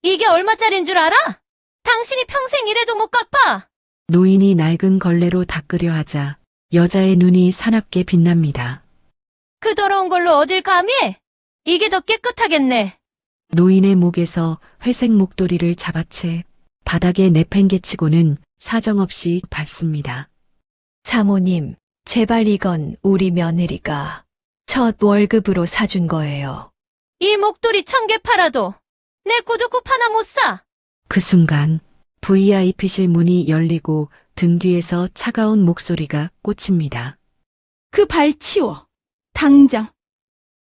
이게 얼마짜린 줄 알아? 당신이 평생 일해도 못 갚아. 노인이 낡은 걸레로 닦으려 하자 여자의 눈이 사납게 빛납니다. 그 더러운 걸로 어딜 감히? 이게 더 깨끗하겠네. 노인의 목에서 회색 목도리를 잡아채 바닥에 내팽개치고는 사정없이 밟습니다. 사모님, 제발 이건 우리 며느리가 첫 월급으로 사준 거예요. 이 목도리 1000개 팔아도 내 구두굽 하나 못 사. 그 순간 VIP실 문이 열리고 등 뒤에서 차가운 목소리가 꽂힙니다. 그 발 치워. 당장.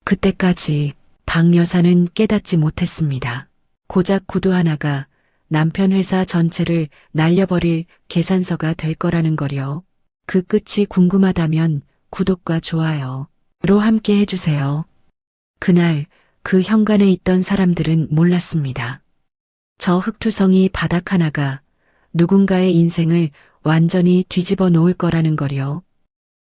그때까지 박 여사는 깨닫지 못했습니다. 고작 구두 하나가 남편 회사 전체를 날려버릴 계산서가 될 거라는 거요. 그 끝이 궁금하다면 구독과 좋아요로 함께 해주세요. 그날 그 현관에 있던 사람들은 몰랐습니다. 저 흙투성이 바닥 하나가 누군가의 인생을 완전히 뒤집어 놓을 거라는 거요.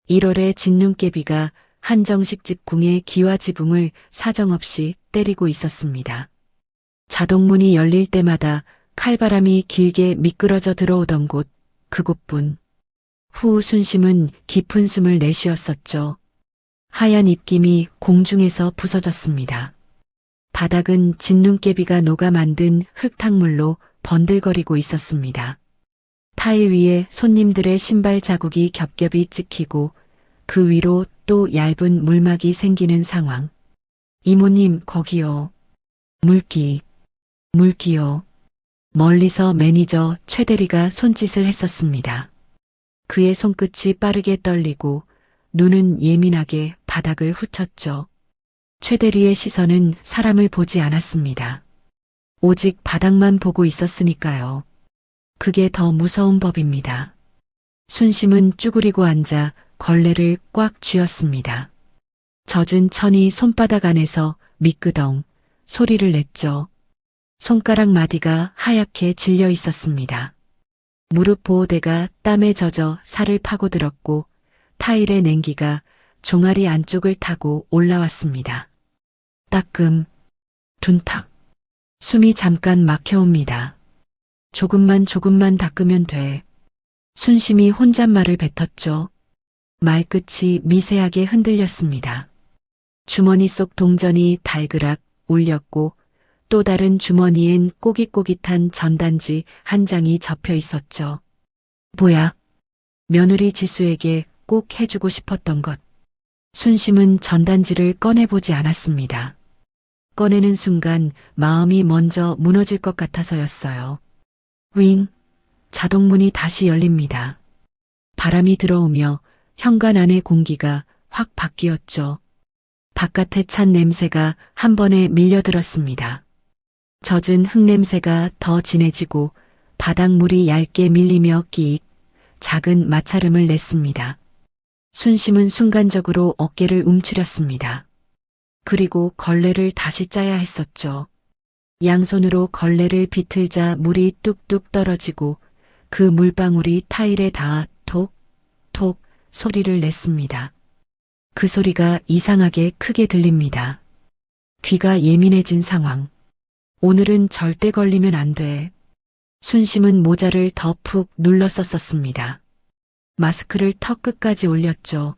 1월에 진눈깨비가 한정식 집궁의 기와지붕을 사정없이 때리고 있었습니다. 자동문이 열릴 때마다 칼바람이 길게 미끄러져 들어오던 곳, 그곳뿐. 후 순심은 깊은 숨을 내쉬었었죠. 하얀 입김이 공중에서 부서졌습니다. 바닥은 진눈깨비가 녹아 만든 흙탕물로 번들거리고 있었습니다. 타일 위에 손님들의 신발 자국이 겹겹이 찍히고 그 위로 또 얇은 물막이 생기는 상황. 이모님, 거기요. 물기요. 멀리서 매니저 최 대리가 손짓을 했었습니다. 그의 손끝이 빠르게 떨리고 눈은 예민하게 바닥을 훑었죠. 최 대리의 시선은 사람을 보지 않았습니다. 오직 바닥만 보고 있었으니까요. 그게 더 무서운 법입니다. 순심은 쭈그리고 앉아 걸레를 꽉 쥐었습니다. 젖은 천이 손바닥 안에서 미끄덩 소리를 냈죠. 손가락 마디가 하얗게 질려 있었습니다. 무릎 보호대가 땀에 젖어 살을 파고들었고 타일의 냉기가 종아리 안쪽을 타고 올라왔습니다. 따끔, 둔탁, 숨이 잠깐 막혀옵니다. 조금만 닦으면 돼. 순심이 혼잣말을 뱉었죠. 말끝이 미세하게 흔들렸습니다. 주머니 속 동전이 달그락 울렸고 또 다른 주머니엔 꼬깃꼬깃한 전단지 한 장이 접혀 있었죠. 뭐야? 며느리 지수에게 꼭 해주고 싶었던 것. 순심은 전단지를 꺼내보지 않았습니다. 꺼내는 순간 마음이 먼저 무너질 것 같아서였어요. 윙! 자동문이 다시 열립니다. 바람이 들어오며 현관 안의 공기가 확 바뀌었죠. 바깥에 찬 냄새가 한 번에 밀려들었습니다. 젖은 흙냄새가 더 진해지고 바닥물이 얇게 밀리며 끼익 작은 마찰음을 냈습니다. 순심은 순간적으로 어깨를 움츠렸습니다. 그리고 걸레를 다시 짜야 했었죠. 양손으로 걸레를 비틀자 물이 뚝뚝 떨어지고 그 물방울이 타일에 닿아 톡, 톡 소리를 냈습니다. 그 소리가 이상하게 크게 들립니다. 귀가 예민해진 상황. 오늘은 절대 걸리면 안 돼. 순심은 모자를 더 푹 눌렀었습니다. 마스크를 턱 끝까지 올렸죠.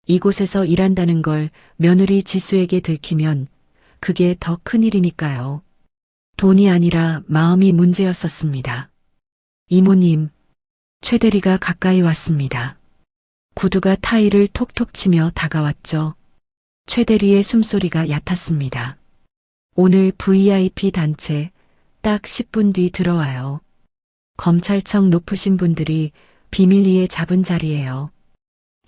이곳에서 일한다는 걸 며느리 지수에게 들키면 그게 더 큰일이니까요. 돈이 아니라 마음이 문제였었습니다. 이모님, 최 대리가 가까이 왔습니다. 구두가 타일을 톡톡 치며 다가왔죠. 최 대리의 숨소리가 얕았습니다. 오늘 VIP 단체 딱 10분 뒤 들어와요. 검찰청 높으신 분들이 비밀리에 잡은 자리예요.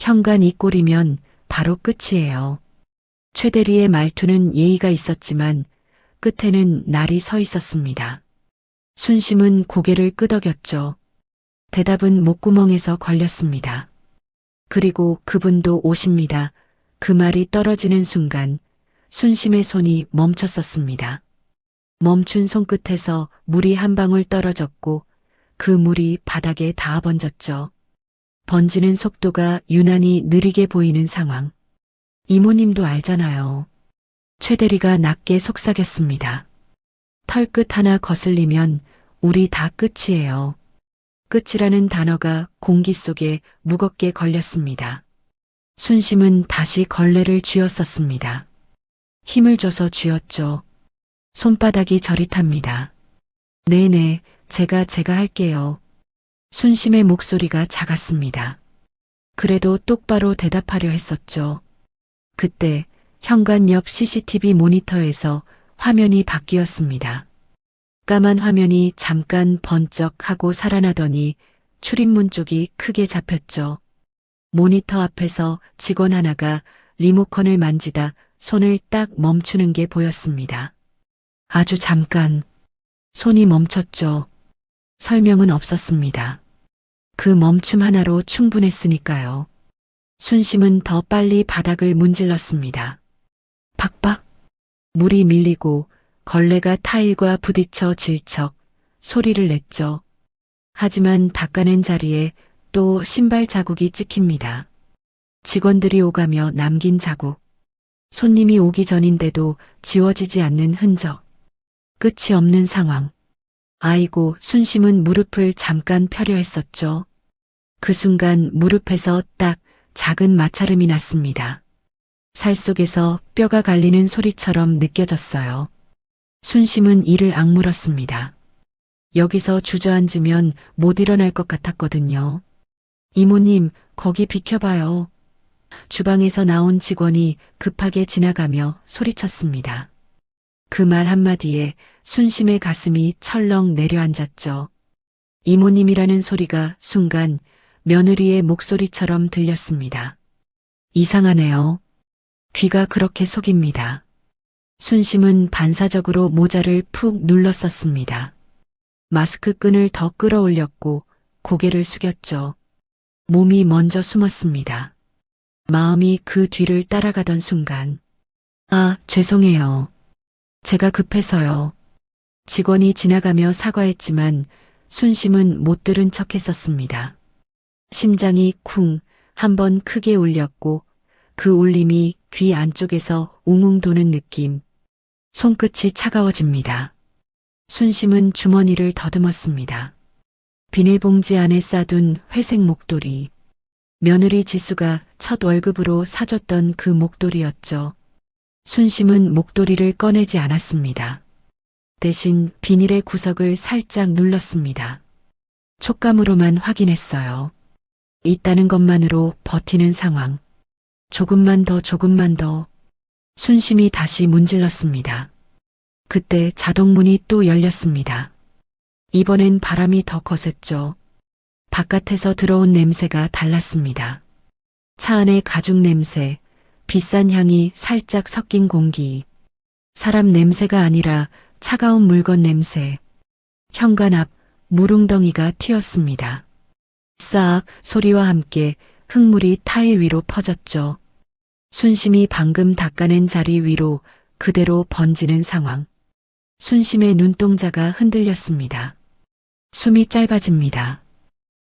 현관 이 꼴이면 바로 끝이에요. 최 대리의 말투는 예의가 있었지만 끝에는 날이 서 있었습니다. 순심은 고개를 끄덕였죠. 대답은 목구멍에서 걸렸습니다. 그리고 그분도 오십니다. 그 말이 떨어지는 순간 순심의 손이 멈췄었습니다. 멈춘 손끝에서 물이 한 방울 떨어졌고 그 물이 바닥에 닿아 번졌죠. 번지는 속도가 유난히 느리게 보이는 상황. 이모님도 알잖아요. 최 대리가 낮게 속삭였습니다. 털끝 하나 거슬리면 우리 다 끝이에요. 끝이라는 단어가 공기 속에 무겁게 걸렸습니다. 순심은 다시 걸레를 쥐었었습니다. 힘을 줘서 쥐었죠. 손바닥이 저릿합니다. 네네, 제가 할게요. 순심의 목소리가 작았습니다. 그래도 똑바로 대답하려 했었죠. 그때 현관 옆 CCTV 모니터에서 화면이 바뀌었습니다. 까만 화면이 잠깐 번쩍하고 살아나더니 출입문 쪽이 크게 잡혔죠. 모니터 앞에서 직원 하나가 리모컨을 만지다 손을 딱 멈추는 게 보였습니다. 아주 잠깐 손이 멈췄죠. 설명은 없었습니다. 그 멈춤 하나로 충분했으니까요. 순심은 더 빨리 바닥을 문질렀습니다. 팍팍 물이 밀리고 걸레가 타일과 부딪혀 질척 소리를 냈죠. 하지만 닦아낸 자리에 또 신발 자국이 찍힙니다. 직원들이 오가며 남긴 자국. 손님이 오기 전인데도 지워지지 않는 흔적. 끝이 없는 상황. 아이고, 순심은 무릎을 잠깐 펴려 했었죠. 그 순간 무릎에서 딱 작은 마찰음이 났습니다. 살 속에서 뼈가 갈리는 소리처럼 느껴졌어요. 순심은 이를 악물었습니다. 여기서 주저앉으면 못 일어날 것 같았거든요. 이모님, 거기 비켜봐요. 주방에서 나온 직원이 급하게 지나가며 소리쳤습니다. 그 말 한마디에 순심의 가슴이 철렁 내려앉았죠. 이모님이라는 소리가 순간 며느리의 목소리처럼 들렸습니다. 이상하네요. 귀가 그렇게 속입니다. 순심은 반사적으로 모자를 푹 눌렀었습니다. 마스크 끈을 더 끌어올렸고 고개를 숙였죠. 몸이 먼저 숨었습니다. 마음이 그 뒤를 따라가던 순간. 아, 죄송해요. 제가 급해서요. 직원이 지나가며 사과했지만 순심은 못 들은 척했었습니다. 심장이 쿵 한번 크게 울렸고 그 울림이 귀 안쪽에서 웅웅 도는 느낌. 손끝이 차가워집니다. 순심은 주머니를 더듬었습니다. 비닐봉지 안에 싸둔 회색 목도리. 며느리 지수가 첫 월급으로 사줬던 그 목도리였죠. 순심은 목도리를 꺼내지 않았습니다. 대신 비닐의 구석을 살짝 눌렀습니다. 촉감으로만 확인했어요. 있다는 것만으로 버티는 상황. 조금만 더. 순심이 다시 문질렀습니다. 그때 자동문이 또 열렸습니다. 이번엔 바람이 더 거셌죠. 바깥에서 들어온 냄새가 달랐습니다. 차 안의 가죽 냄새, 비싼 향이 살짝 섞인 공기. 사람 냄새가 아니라 차가운 물건 냄새. 현관 앞 물웅덩이가 튀었습니다. 싹 소리와 함께 흙물이 타일 위로 퍼졌죠. 순심이 방금 닦아낸 자리 위로 그대로 번지는 상황. 순심의 눈동자가 흔들렸습니다. 숨이 짧아집니다.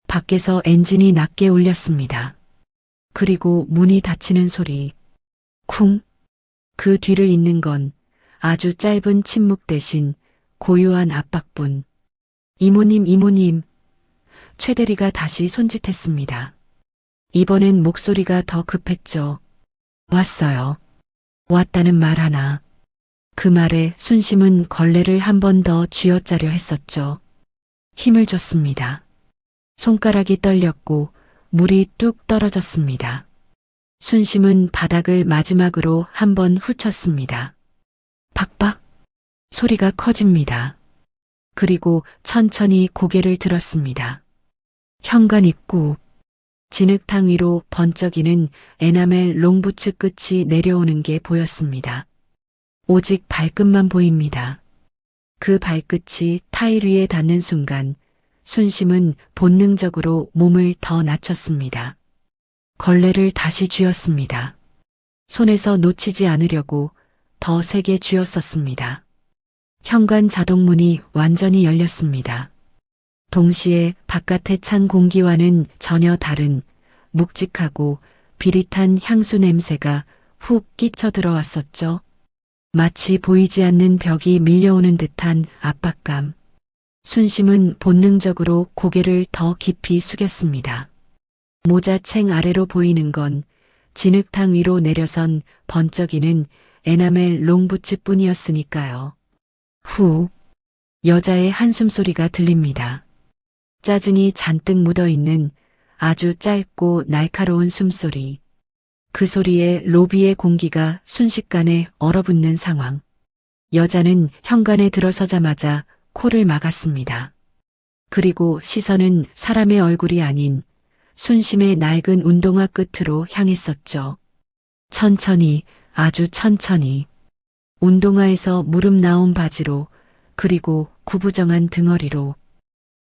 밖에서 엔진이 낮게 울렸습니다. 그리고 문이 닫히는 소리. 쿵. 그 뒤를 잇는 건 아주 짧은 침묵 대신 고요한 압박뿐. 이모님. 최 대리가 다시 손짓했습니다. 이번엔 목소리가 더 급했죠. 왔어요. 왔다는 말 하나. 그 말에 순심은 걸레를 한 번 더 쥐어짜려 했었죠. 힘을 줬습니다. 손가락이 떨렸고 물이 뚝 떨어졌습니다. 순심은 바닥을 마지막으로 한 번 훑쳤습니다. 박박 소리가 커집니다. 그리고 천천히 고개를 들었습니다. 현관 입구. 진흙탕 위로 번쩍이는 에나멜 롱부츠 끝이 내려오는 게 보였습니다. 오직 발끝만 보입니다. 그 발끝이 타일 위에 닿는 순간 순심은 본능적으로 몸을 더 낮췄습니다. 걸레를 다시 쥐었습니다. 손에서 놓치지 않으려고 더 세게 쥐었었습니다. 현관 자동문이 완전히 열렸습니다. 동시에 바깥의 찬 공기와는 전혀 다른 묵직하고 비릿한 향수 냄새가 훅 끼쳐 들어왔었죠. 마치 보이지 않는 벽이 밀려오는 듯한 압박감. 순심은 본능적으로 고개를 더 깊이 숙였습니다. 모자챙 아래로 보이는 건 진흙탕 위로 내려선 번쩍이는 에나멜 롱부츠뿐이었으니까요. 후, 여자의 한숨소리가 들립니다. 짜증이 잔뜩 묻어있는 아주 짧고 날카로운 숨소리. 그 소리에 로비의 공기가 순식간에 얼어붙는 상황. 여자는 현관에 들어서자마자 코를 막았습니다. 그리고 시선은 사람의 얼굴이 아닌 순심의 낡은 운동화 끝으로 향했었죠. 천천히, 아주 천천히. 운동화에서 무릎 나온 바지로, 그리고 구부정한 등허리로.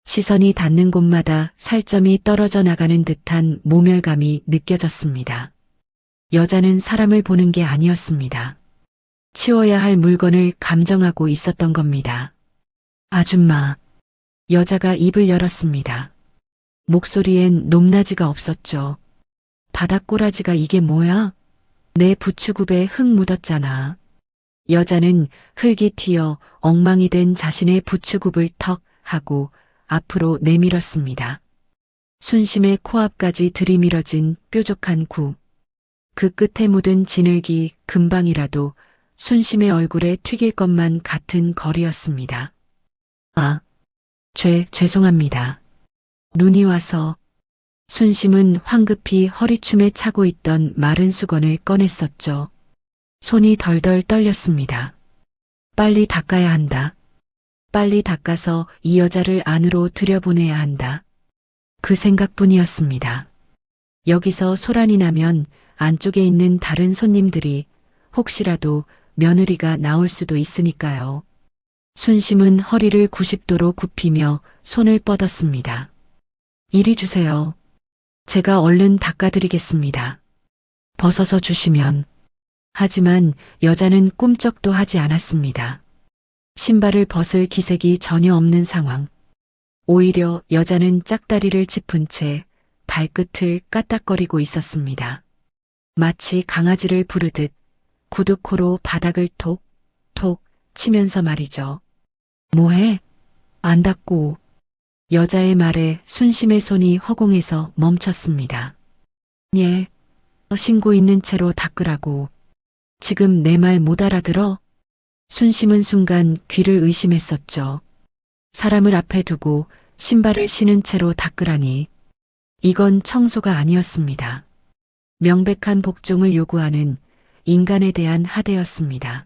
시선이 닿는 곳마다 살점이 떨어져 나가는 듯한 모멸감이 느껴졌습니다. 여자는 사람을 보는 게 아니었습니다. 치워야 할 물건을 감정하고 있었던 겁니다. 아줌마. 여자가 입을 열었습니다. 목소리엔 높낮이가 없었죠. 바닥꼬라지가 이게 뭐야? 내 부츠굽에 흙 묻었잖아. 여자는 흙이 튀어 엉망이 된 자신의 부츠굽을 턱 하고 앞으로 내밀었습니다. 순심의 코앞까지 들이밀어진 뾰족한 구. 그 끝에 묻은 진흙이 금방이라도 순심의 얼굴에 튀길 것만 같은 거리였습니다. 아, 죄송합니다. 눈이 와서. 순심은 황급히 허리춤에 차고 있던 마른 수건을 꺼냈었죠. 손이 덜덜 떨렸습니다. 빨리 닦아야 한다. 빨리 닦아서 이 여자를 안으로 들여보내야 한다. 그 생각뿐이었습니다. 여기서 소란이 나면 안쪽에 있는 다른 손님들이 혹시라도 며느리가 나올 수도 있으니까요. 순심은 허리를 90도로 굽히며 손을 뻗었습니다. 이리 주세요. 제가 얼른 닦아드리겠습니다. 벗어서 주시면. 하지만 여자는 꿈쩍도 하지 않았습니다. 신발을 벗을 기색이 전혀 없는 상황. 오히려 여자는 짝다리를 짚은 채 발끝을 까딱거리고 있었습니다. 마치 강아지를 부르듯 구두코로 바닥을 톡, 톡 치면서 말이죠. 뭐해? 안 닦고. 여자의 말에 순심의 손이 허공에서 멈췄습니다. 예, 신고 있는 채로 닦으라고. 지금 내 말 못 알아들어? 순심은 순간 귀를 의심했었죠. 사람을 앞에 두고 신발을 신은 채로 닦으라니. 이건 청소가 아니었습니다. 명백한 복종을 요구하는 인간에 대한 하대였습니다.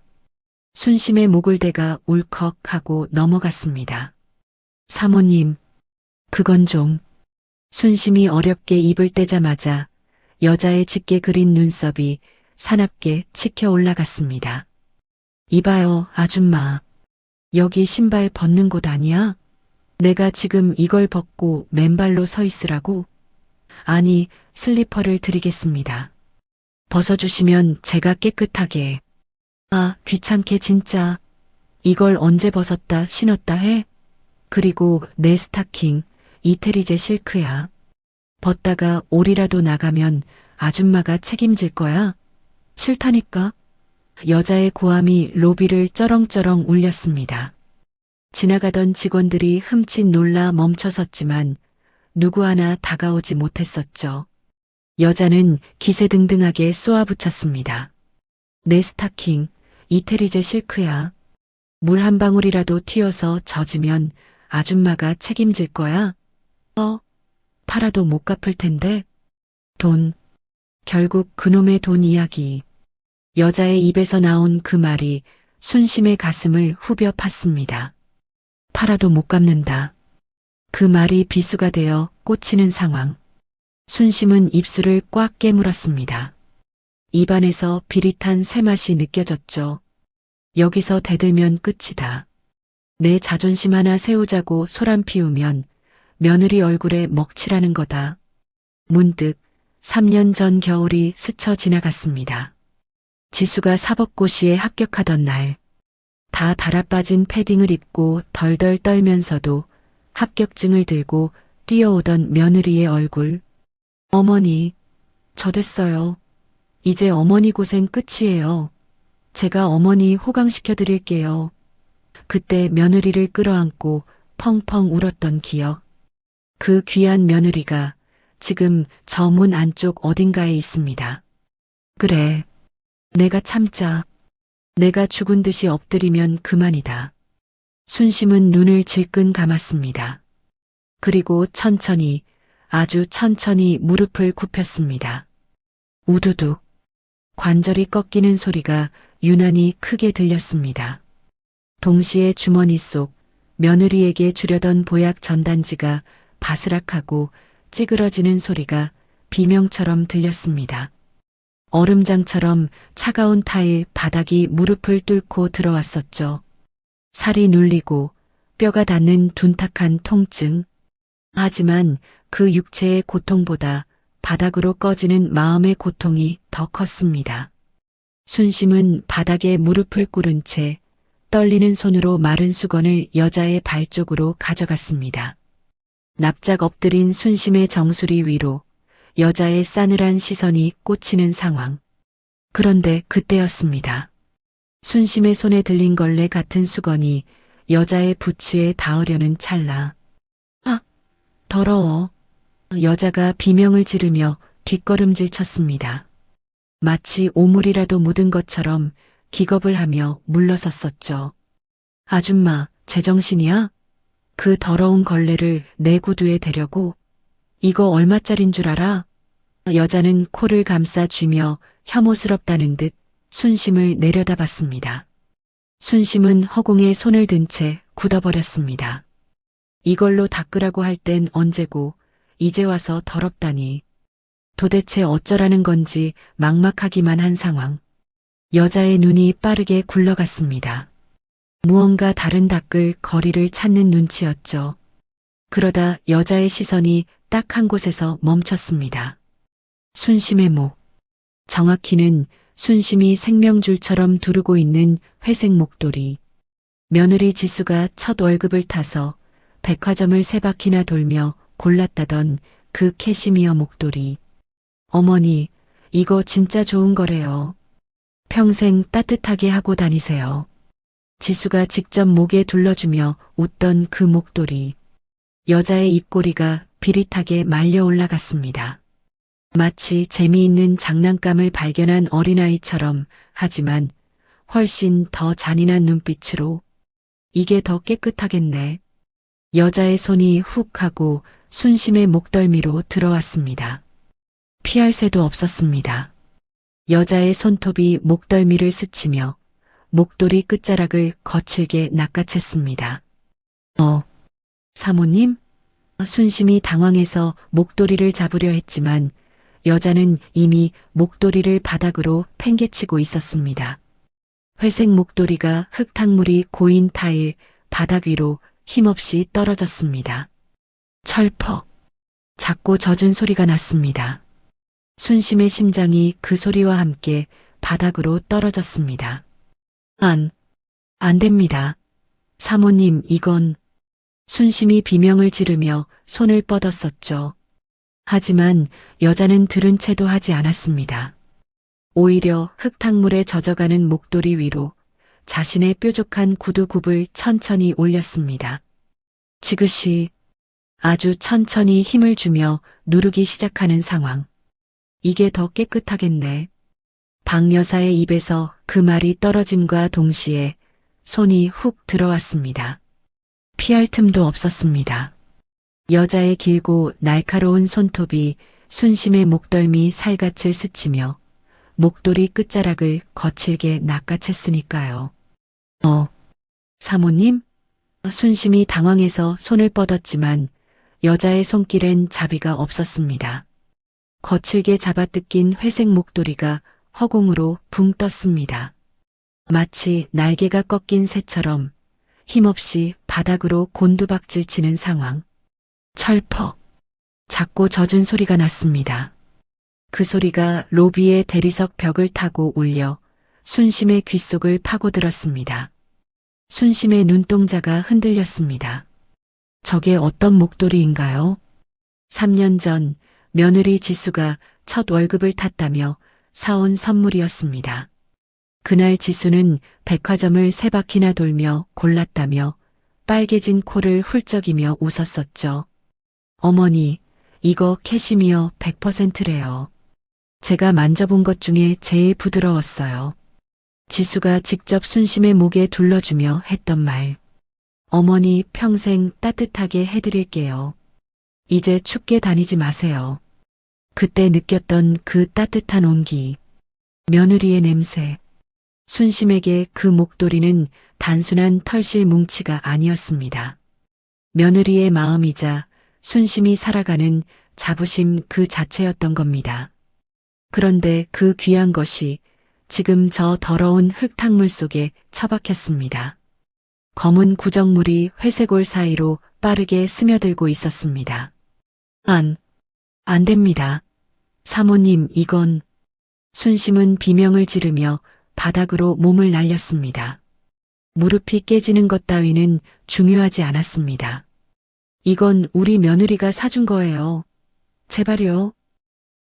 순심의 목을 대가 울컥하고 넘어갔습니다. 사모님, 그건 좀. 순심이 어렵게 입을 떼자마자 여자의 짙게 그린 눈썹이 사납게 치켜 올라갔습니다. 이봐요, 아줌마. 여기 신발 벗는 곳 아니야? 내가 지금 이걸 벗고 맨발로 서 있으라고? 아니, 슬리퍼를 드리겠습니다. 벗어주시면 제가 깨끗하게. 아, 귀찮게 진짜. 이걸 언제 벗었다 신었다 해? 그리고 내 스타킹, 이태리제 실크야. 벗다가 올이라도 나가면 아줌마가 책임질 거야. 싫다니까. 여자의 고함이 로비를 쩌렁쩌렁 울렸습니다. 지나가던 직원들이 흠칫 놀라 멈춰섰지만 누구 하나 다가오지 못했었죠. 여자는 기세등등하게 쏘아붙였습니다. 내 스타킹, 이태리제 실크야. 물 한 방울이라도 튀어서 젖으면 아줌마가 책임질 거야. 팔아도 못 갚을 텐데. 돈. 결국 그놈의 돈 이야기. 여자의 입에서 나온 그 말이 순심의 가슴을 후벼 팠습니다. 팔아도 못 갚는다. 그 말이 비수가 되어 꽂히는 상황. 순심은 입술을 꽉 깨물었습니다. 입안에서 비릿한 쇠맛이 느껴졌죠. 여기서 대들면 끝이다. 내 자존심 하나 세우자고 소란 피우면 며느리 얼굴에 먹칠하는 거다. 문득 3년 전 겨울이 스쳐 지나갔습니다. 지수가 사법고시에 합격하던 날, 다 달아빠진 패딩을 입고 덜덜 떨면서도 합격증을 들고 뛰어오던 며느리의 얼굴. 어머니, 저 됐어요. 이제 어머니 고생 끝이에요. 제가 어머니 호강시켜 드릴게요. 그때 며느리를 끌어안고 펑펑 울었던 기억. 그 귀한 며느리가 지금 저 문 안쪽 어딘가에 있습니다. 그래. 내가 참자. 내가 죽은 듯이 엎드리면 그만이다. 순심은 눈을 질끈 감았습니다. 그리고 천천히, 아주 천천히 무릎을 굽혔습니다. 우두둑. 관절이 꺾이는 소리가 유난히 크게 들렸습니다. 동시에 주머니 속 며느리에게 주려던 보약 전단지가 바스락하고 찌그러지는 소리가 비명처럼 들렸습니다. 얼음장처럼 차가운 타일 바닥이 무릎을 뚫고 들어왔었죠. 살이 눌리고 뼈가 닿는 둔탁한 통증. 하지만 그 육체의 고통보다 바닥으로 꺼지는 마음의 고통이 더 컸습니다. 순심은 바닥에 무릎을 꿇은 채 떨리는 손으로 마른 수건을 여자의 발 쪽으로 가져갔습니다. 납작 엎드린 순심의 정수리 위로 여자의 싸늘한 시선이 꽂히는 상황. 그런데 그때였습니다. 순심의 손에 들린 걸레 같은 수건이 여자의 부츠에 닿으려는 찰나. 아, 더러워. 여자가 비명을 지르며 뒷걸음질 쳤습니다. 마치 오물이라도 묻은 것처럼 기겁을 하며 물러섰었죠. 아줌마, 제정신이야? 그 더러운 걸레를 내 구두에 대려고? 이거 얼마짜린 줄 알아? 여자는 코를 감싸 쥐며 혐오스럽다는 듯 순심을 내려다봤습니다. 순심은 허공에 손을 든 채 굳어버렸습니다. 이걸로 닦으라고 할 땐 언제고 이제 와서 더럽다니. 도대체 어쩌라는 건지 막막하기만 한 상황. 여자의 눈이 빠르게 굴러갔습니다. 무언가 다른 닦을 거리를 찾는 눈치였죠. 그러다 여자의 시선이 딱 한 곳에서 멈췄습니다. 순심의 목. 정확히는 순심이 생명줄처럼 두르고 있는 회색 목도리. 며느리 지수가 첫 월급을 타서 백화점을 3바퀴나 돌며 골랐다던 그 캐시미어 목도리. 어머니, 이거 진짜 좋은 거래요. 평생 따뜻하게 하고 다니세요. 지수가 직접 목에 둘러주며 웃던 그 목도리. 여자의 입꼬리가 비릿하게 말려 올라갔습니다. 마치 재미있는 장난감을 발견한 어린아이처럼, 하지만 훨씬 더 잔인한 눈빛으로. 이게 더 깨끗하겠네. 여자의 손이 훅 하고 순심의 목덜미로 들어왔습니다. 피할 새도 없었습니다. 여자의 손톱이 목덜미를 스치며 목도리 끝자락을 거칠게 낚아챘습니다. 사모님? 순심이 당황해서 목도리를 잡으려 했지만 여자는 이미 목도리를 바닥으로 팽개치고 있었습니다. 회색 목도리가 흙탕물이 고인 타일 바닥 위로 힘없이 떨어졌습니다. 철퍽. 작고 젖은 소리가 났습니다. 순심의 심장이 그 소리와 함께 바닥으로 떨어졌습니다. 안 됩니다. 사모님, 이건. 순심이 비명을 지르며 손을 뻗었었죠. 하지만 여자는 들은 채도 하지 않았습니다. 오히려 흙탕물에 젖어가는 목도리 위로 자신의 뾰족한 구두굽을 천천히 올렸습니다. 지그시 아주 천천히 힘을 주며 누르기 시작하는 상황. 이게 더 깨끗하겠네. 박 여사의 입에서 그 말이 떨어짐과 동시에 손이 훅 들어왔습니다. 피할 틈도 없었습니다. 여자의 길고 날카로운 손톱이 순심의 목덜미 살갗을 스치며 목도리 끝자락을 거칠게 낚아챘으니까요. 사모님? 순심이 당황해서 손을 뻗었지만 여자의 손길엔 자비가 없었습니다. 거칠게 잡아뜯긴 회색 목도리가 허공으로 붕 떴습니다. 마치 날개가 꺾인 새처럼 힘없이 바닥으로 곤두박질 치는 상황. 철퍽. 작고 젖은 소리가 났습니다. 그 소리가 로비의 대리석 벽을 타고 울려 순심의 귓속을 파고들었습니다. 순심의 눈동자가 흔들렸습니다. 저게 어떤 목도리인가요? 3년 전 며느리 지수가 첫 월급을 탔다며 사온 선물이었습니다. 그날 지수는 백화점을 3바퀴나 돌며 골랐다며 빨개진 코를 훌쩍이며 웃었었죠. 어머니, 이거 캐시미어 100%래요. 제가 만져본 것 중에 제일 부드러웠어요. 지수가 직접 순심의 목에 둘러주며 했던 말. 어머니 평생 따뜻하게 해드릴게요. 이제 춥게 다니지 마세요. 그때 느꼈던 그 따뜻한 온기, 며느리의 냄새. 순심에게 그 목도리는 단순한 털실 뭉치가 아니었습니다. 며느리의 마음이자 순심이 살아가는 자부심 그 자체였던 겁니다. 그런데 그 귀한 것이 지금 저 더러운 흙탕물 속에 처박혔습니다. 검은 구정물이 회색올 사이로 빠르게 스며들고 있었습니다. 안 됩니다. 사모님, 이건... 순심은 비명을 지르며 바닥으로 몸을 날렸습니다. 무릎이 깨지는 것 따위는 중요하지 않았습니다. 이건 우리 며느리가 사준 거예요. 제발요.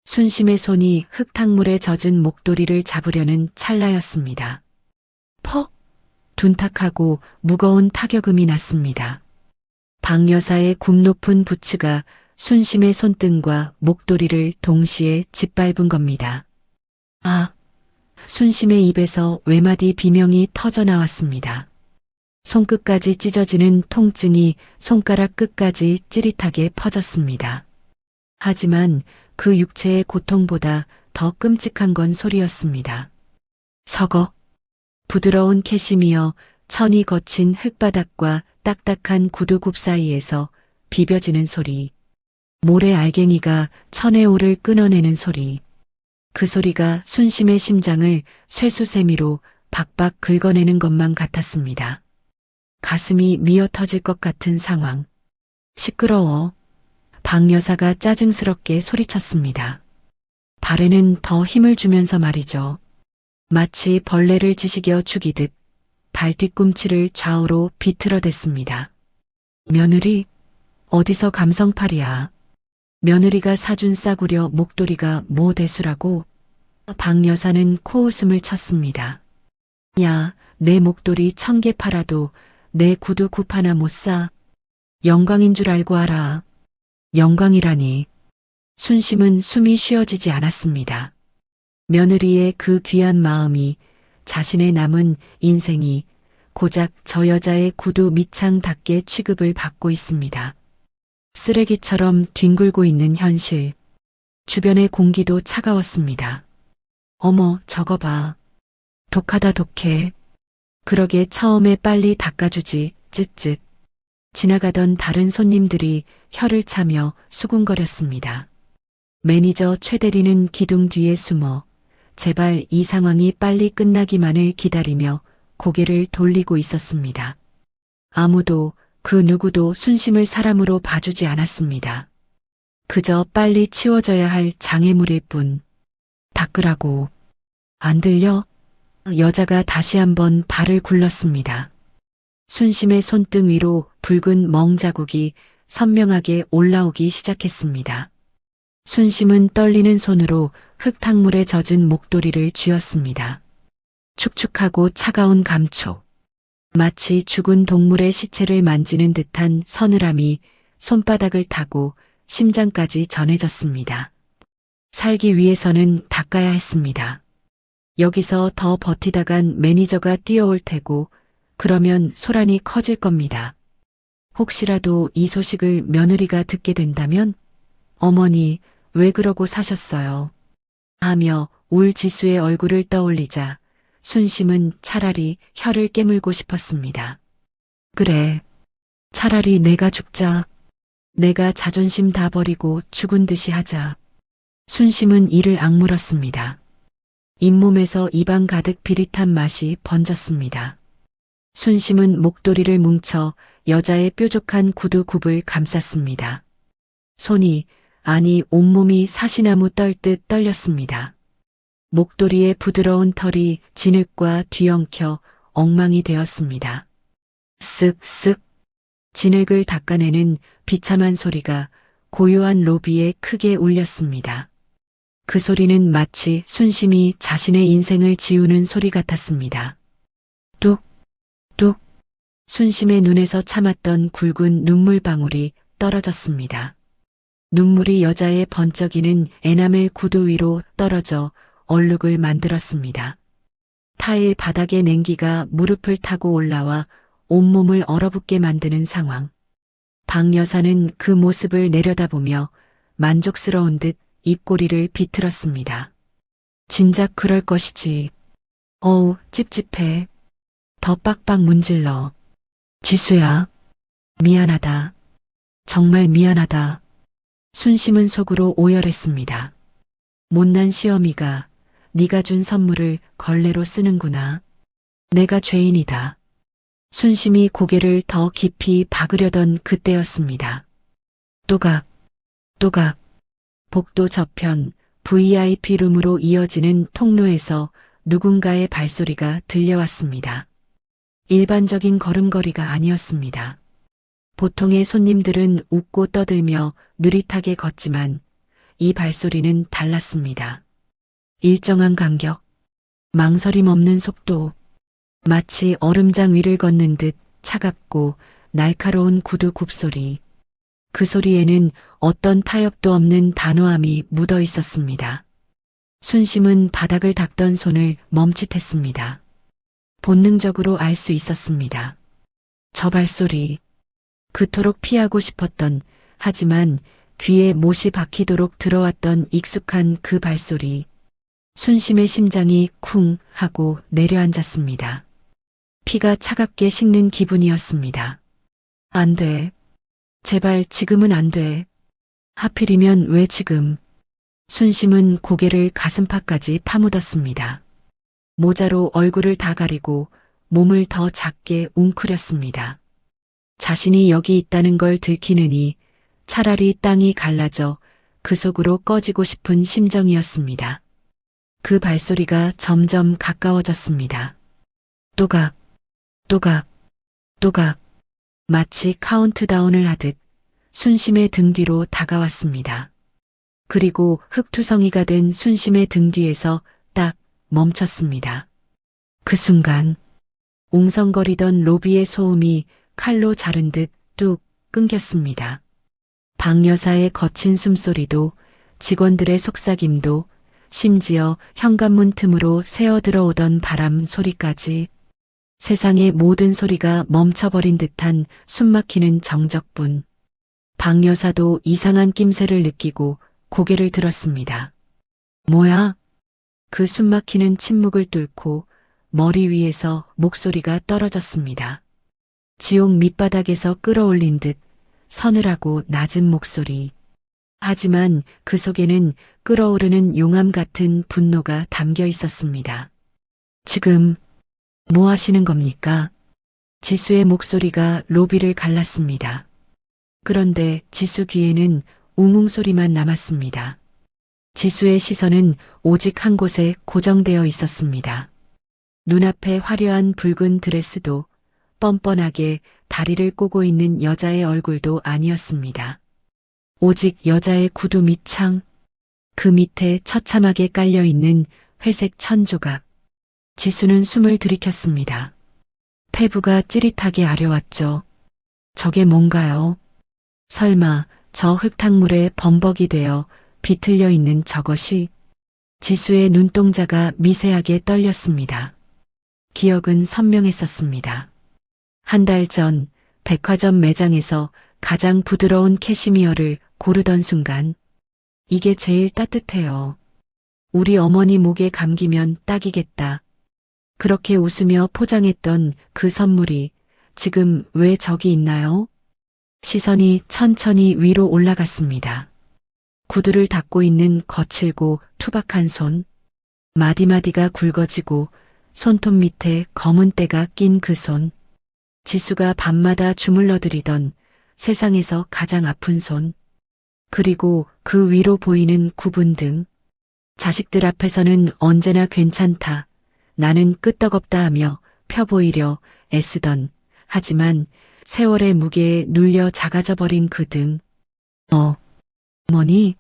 순심의 손이 흙탕물에 젖은 목도리를 잡으려는 찰나였습니다. 퍽! 둔탁하고 무거운 타격음이 났습니다. 박 여사의 굽높은 부츠가 순심의 손등과 목도리를 동시에 짓밟은 겁니다. 아! 순심의 입에서 외마디 비명이 터져 나왔습니다. 손끝까지 찢어지는 통증이 손가락 끝까지 찌릿하게 퍼졌습니다. 하지만 그 육체의 고통보다 더 끔찍한 건 소리였습니다. 서거. 부드러운 캐시미어, 천이 거친 흙바닥과 딱딱한 구두굽 사이에서 비벼지는 소리. 모래 알갱이가 천의 올을 끊어내는 소리. 그 소리가 순심의 심장을 쇠수세미로 박박 긁어내는 것만 같았습니다. 가슴이 미어 터질 것 같은 상황. 시끄러워. 박 여사가 짜증스럽게 소리쳤습니다. 발에는 더 힘을 주면서 말이죠. 마치 벌레를 지식여 죽이듯 발 뒤꿈치를 좌우로 비틀어댔습니다. 며느리, 어디서 감성팔이야. 며느리가 사준 싸구려 목도리가 뭐 대수라고? 박 여사는 코웃음을 쳤습니다. 야, 내 목도리 1000개 팔아도 내 구두 굽 하나 못 사. 영광인 줄 알고 알아. 영광이라니. 순심은 숨이 쉬어지지 않았습니다. 며느리의 그 귀한 마음이, 자신의 남은 인생이 고작 저 여자의 구두 밑창답게 취급을 받고 있습니다. 쓰레기처럼 뒹굴고 있는 현실. 주변의 공기도 차가웠습니다. 어머, 저거 봐. 독하다 독해. 그러게 처음에 빨리 닦아주지, 쯧쯧. 지나가던 다른 손님들이 혀를 차며 수군거렸습니다. 매니저 최 대리는 기둥 뒤에 숨어 제발 이 상황이 빨리 끝나기만을 기다리며 고개를 돌리고 있었습니다. 아무도 그 누구도 순심을 사람으로 봐주지 않았습니다. 그저 빨리 치워져야 할 장애물일 뿐. 닦으라고. 안 들려? 여자가 다시 한번 발을 굴렀습니다. 순심의 손등 위로 붉은 멍 자국이 선명하게 올라오기 시작했습니다. 순심은 떨리는 손으로 흙탕물에 젖은 목도리를 쥐었습니다. 축축하고 차가운 감촉. 마치 죽은 동물의 시체를 만지는 듯한 서늘함이 손바닥을 타고 심장까지 전해졌습니다. 살기 위해서는 닦아야 했습니다. 여기서 더 버티다간 매니저가 뛰어올 테고 그러면 소란이 커질 겁니다. 혹시라도 이 소식을 며느리가 듣게 된다면 어머니 왜 그러고 사셨어요? 하며 울 지수의 얼굴을 떠올리자 순심은 차라리 혀를 깨물고 싶었습니다. 그래. 차라리 내가 죽자. 내가 자존심 다 버리고 죽은 듯이 하자. 순심은 이를 악물었습니다. 잇몸에서 입안 가득 비릿한 맛이 번졌습니다. 순심은 목도리를 뭉쳐 여자의 뾰족한 구두 굽을 감쌌습니다. 손이, 아니 온몸이 사시나무 떨듯 떨렸습니다. 목도리의 부드러운 털이 진흙과 뒤엉켜 엉망이 되었습니다. 쓱쓱. 진흙을 닦아내는 비참한 소리가 고요한 로비에 크게 울렸습니다. 그 소리는 마치 순심이 자신의 인생을 지우는 소리 같았습니다. 뚝, 뚝. 순심의 눈에서 참았던 굵은 눈물방울이 떨어졌습니다. 눈물이 여자의 번쩍이는 에나멜 구두 위로 떨어져 얼룩을 만들었습니다. 타일 바닥의 냉기가 무릎을 타고 올라와 온몸을 얼어붙게 만드는 상황. 박 여사는 그 모습을 내려다보며 만족스러운 듯 입꼬리를 비틀었습니다. 진작 그럴 것이지. 어우, 찝찝해. 더 빡빡 문질러. 지수야, 미안하다. 정말 미안하다. 순심은 속으로 오열했습니다. 못난 시어미가 네가 준 선물을 걸레로 쓰는구나. 내가 죄인이다. 순심이 고개를 더 깊이 박으려던 그때였습니다. 또각, 또각. 복도 저편 VIP 룸으로 이어지는 통로에서 누군가의 발소리가 들려왔습니다. 일반적인 걸음걸이가 아니었습니다. 보통의 손님들은 웃고 떠들며 느릿하게 걷지만 이 발소리는 달랐습니다. 일정한 간격, 망설임 없는 속도, 마치 얼음장 위를 걷는 듯 차갑고 날카로운 구두 굽소리. 그 소리에는 어떤 타협도 없는 단호함이 묻어 있었습니다. 순심은 바닥을 닦던 손을 멈칫했습니다. 본능적으로 알 수 있었습니다. 저 발소리, 그토록 피하고 싶었던, 하지만 귀에 못이 박히도록 들어왔던 익숙한 그 발소리. 순심의 심장이 쿵 하고 내려앉았습니다. 피가 차갑게 식는 기분이었습니다. 안 돼. 제발 지금은 안 돼. 하필이면 왜 지금? 순심은 고개를 가슴팍까지 파묻었습니다. 모자로 얼굴을 다 가리고 몸을 더 작게 웅크렸습니다. 자신이 여기 있다는 걸 들키느니 차라리 땅이 갈라져 그 속으로 꺼지고 싶은 심정이었습니다. 그 발소리가 점점 가까워졌습니다. 또각, 또각, 또각. 마치 카운트다운을 하듯 순심의 등 뒤로 다가왔습니다. 그리고 흙투성이가 된 순심의 등 뒤에서 딱 멈췄습니다. 그 순간 웅성거리던 로비의 소음이 칼로 자른 듯 뚝 끊겼습니다. 박 여사의 거친 숨소리도 직원들의 속삭임도 심지어 현관문 틈으로 새어 들어오던 바람 소리까지 세상의 모든 소리가 멈춰버린 듯한 숨막히는 정적분. 박 여사도 이상한 낌새를 느끼고 고개를 들었습니다. 뭐야? 그 숨막히는 침묵을 뚫고 머리 위에서 목소리가 떨어졌습니다. 지옥 밑바닥에서 끌어올린 듯 서늘하고 낮은 목소리. 하지만 그 속에는 끓어오르는 용암 같은 분노가 담겨 있었습니다. 지금 뭐 하시는 겁니까? 지수의 목소리가 로비를 갈랐습니다. 그런데 지수 귀에는 웅웅 소리만 남았습니다. 지수의 시선은 오직 한 곳에 고정되어 있었습니다. 눈앞에 화려한 붉은 드레스도 뻔뻔하게 다리를 꼬고 있는 여자의 얼굴도 아니었습니다. 오직 여자의 구두 밑창, 그 밑에 처참하게 깔려있는 회색 천조각. 지수는 숨을 들이켰습니다. 폐부가 찌릿하게 아려왔죠. 저게 뭔가요? 설마 저 흙탕물에 범벅이 되어 비틀려 있는 저것이? 지수의 눈동자가 미세하게 떨렸습니다. 기억은 선명했었습니다. 한 달 전 백화점 매장에서 가장 부드러운 캐시미어를 고르던 순간, 이게 제일 따뜻해요. 우리 어머니 목에 감기면 딱이겠다. 그렇게 웃으며 포장했던 그 선물이 지금 왜 저기 있나요? 시선이 천천히 위로 올라갔습니다. 구두를 닦고 있는 거칠고 투박한 손, 마디마디가 굵어지고 손톱 밑에 검은 때가 낀 그 손, 지수가 밤마다 주물러드리던 세상에서 가장 아픈 손, 그리고 그 위로 보이는 구분 등. 자식들 앞에서는 언제나 괜찮다, 나는 끄떡없다 하며 펴보이려 애쓰던, 하지만 세월의 무게에 눌려 작아져 버린 그 등. 어머니,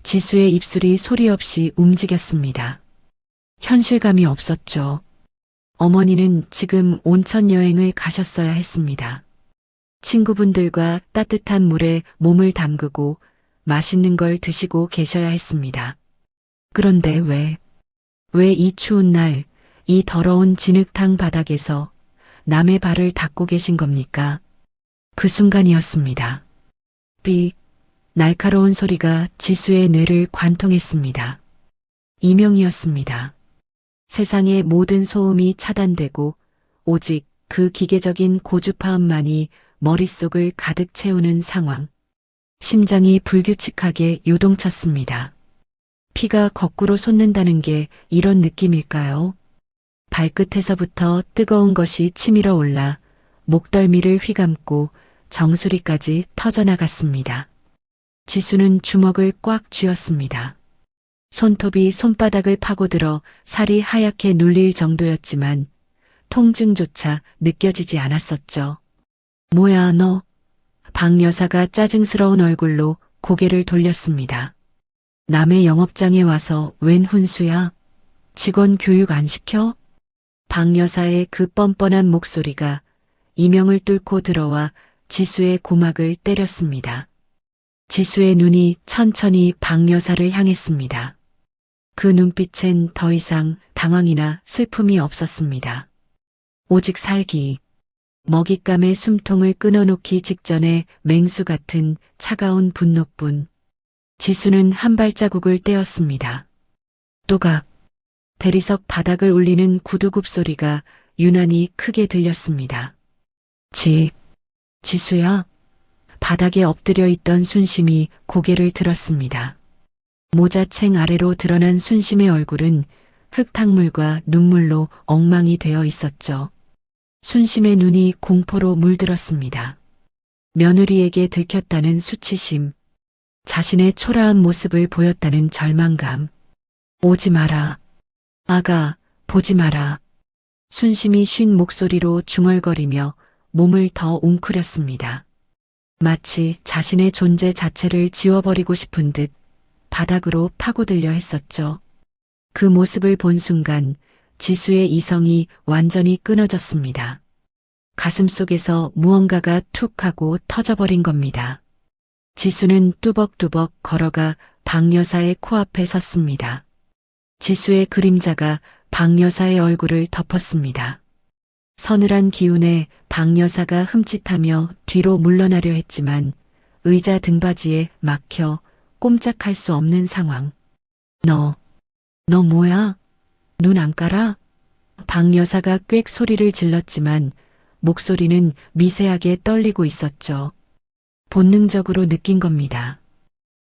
지수의 입술이 소리 없이 움직였습니다. 현실감이 없었죠. 어머니는 지금 온천 여행을 가셨어야 했습니다. 친구분들과 따뜻한 물에 몸을 담그고 맛있는 걸 드시고 계셔야 했습니다. 그런데 왜 이 추운 날, 이 더러운 진흙탕 바닥에서 남의 발을 닦고 계신 겁니까? 그 순간이었습니다. 날카로운 소리가 지수의 뇌를 관통했습니다. 이명이었습니다. 세상의 모든 소음이 차단되고 오직 그 기계적인 고주파음만이 머릿속을 가득 채우는 상황. 심장이 불규칙하게 요동쳤습니다. 피가 거꾸로 솟는다는 게 이런 느낌일까요? 발끝에서부터 뜨거운 것이 치밀어 올라 목덜미를 휘감고 정수리까지 터져나갔습니다. 지수는 주먹을 꽉 쥐었습니다. 손톱이 손바닥을 파고들어 살이 하얗게 눌릴 정도였지만 통증조차 느껴지지 않았었죠. 뭐야 너? 박 여사가 짜증스러운 얼굴로 고개를 돌렸습니다. 남의 영업장에 와서 웬 훈수야? 직원 교육 안 시켜? 박 여사의 그 뻔뻔한 목소리가 이명을 뚫고 들어와 지수의 고막을 때렸습니다. 지수의 눈이 천천히 박 여사를 향했습니다. 그 눈빛엔 더 이상 당황이나 슬픔이 없었습니다. 오직 살기, 먹잇감의 숨통을 끊어놓기 직전의 맹수 같은 차가운 분노뿐. 지수는 한 발자국을 떼었습니다. 또각, 대리석 바닥을 울리는 구두굽 소리가 유난히 크게 들렸습니다. 지수야? 바닥에 엎드려 있던 순심이 고개를 들었습니다. 모자챙 아래로 드러난 순심의 얼굴은 흙탕물과 눈물로 엉망이 되어 있었죠. 순심의 눈이 공포로 물들었습니다. 며느리에게 들켰다는 수치심, 자신의 초라한 모습을 보였다는 절망감. 오지 마라. 아가, 보지 마라. 순심이 쉰 목소리로 중얼거리며 몸을 더 웅크렸습니다. 마치 자신의 존재 자체를 지워버리고 싶은 듯 바닥으로 파고들려 했었죠. 그 모습을 본 순간 지수의 이성이 완전히 끊어졌습니다. 가슴속에서 무언가가 툭 하고 터져버린 겁니다. 지수는 뚜벅뚜벅 걸어가 박 여사의 코앞에 섰습니다. 지수의 그림자가 박 여사의 얼굴을 덮었습니다. 서늘한 기운에 박 여사가 흠칫하며 뒤로 물러나려 했지만 의자 등받이에 막혀 꼼짝할 수 없는 상황. 너 뭐야? 눈 안 깔아? 박 여사가 꽥 소리를 질렀지만 목소리는 미세하게 떨리고 있었죠. 본능적으로 느낀 겁니다.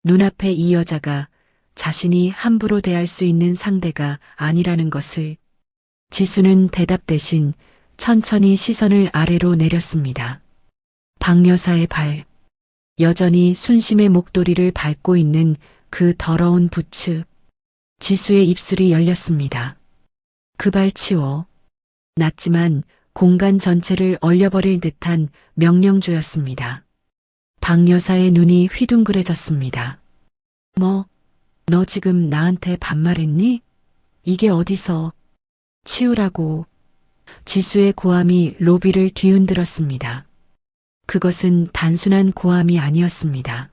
눈앞에 이 여자가 자신이 함부로 대할 수 있는 상대가 아니라는 것을. 지수는 대답 대신 천천히 시선을 아래로 내렸습니다. 박 여사의 발, 여전히 순심의 목도리를 밟고 있는 그 더러운 부츠. 지수의 입술이 열렸습니다. 그 발 치워. 낮지만 공간 전체를 얼려버릴 듯한 명령조였습니다. 박 여사의 눈이 휘둥그레졌습니다. 너 지금 나한테 반말했니? 이게 어디서? 치우라고. 지수의 고함이 로비를 뒤흔들었습니다. 그것은 단순한 고함이 아니었습니다.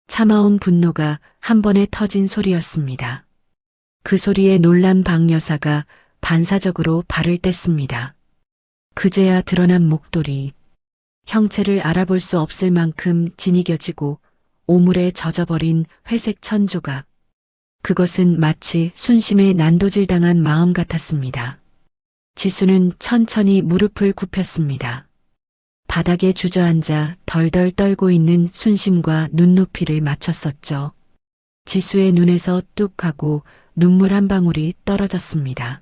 참아온 분노가 한 번에 터진 소리였습니다. 그 소리에 놀란 박 여사가 반사적으로 발을 뗐습니다. 그제야 드러난 목도리. 형체를 알아볼 수 없을 만큼 진이겨지고 오물에 젖어버린 회색 천조각. 그것은 마치 순심에 난도질당한 마음 같았습니다. 지수는 천천히 무릎을 굽혔습니다. 바닥에 주저앉아 덜덜 떨고 있는 순심과 눈높이를 맞췄었죠. 지수의 눈에서 뚝 하고 눈물 한 방울이 떨어졌습니다.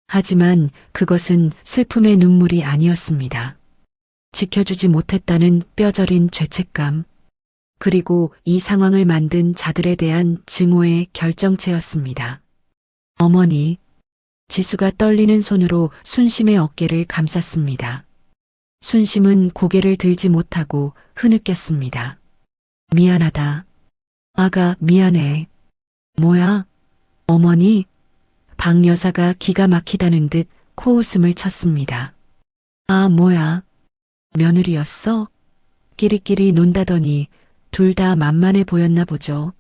하지만 그것은 슬픔의 눈물이 아니었습니다. 지켜주지 못했다는 뼈저린 죄책감, 그리고 이 상황을 만든 자들에 대한 증오의 결정체였습니다. 어머니, 지수가 떨리는 손으로 순심의 어깨를 감쌌습니다. 순심은 고개를 들지 못하고 흐느꼈습니다. 미안하다. 아가, 미안해. 뭐야? 어머니? 박 여사가 기가 막히다는 듯 코웃음을 쳤습니다. 아, 뭐야? 며느리였어? 끼리끼리 논다더니 둘 다 만만해 보였나 보죠.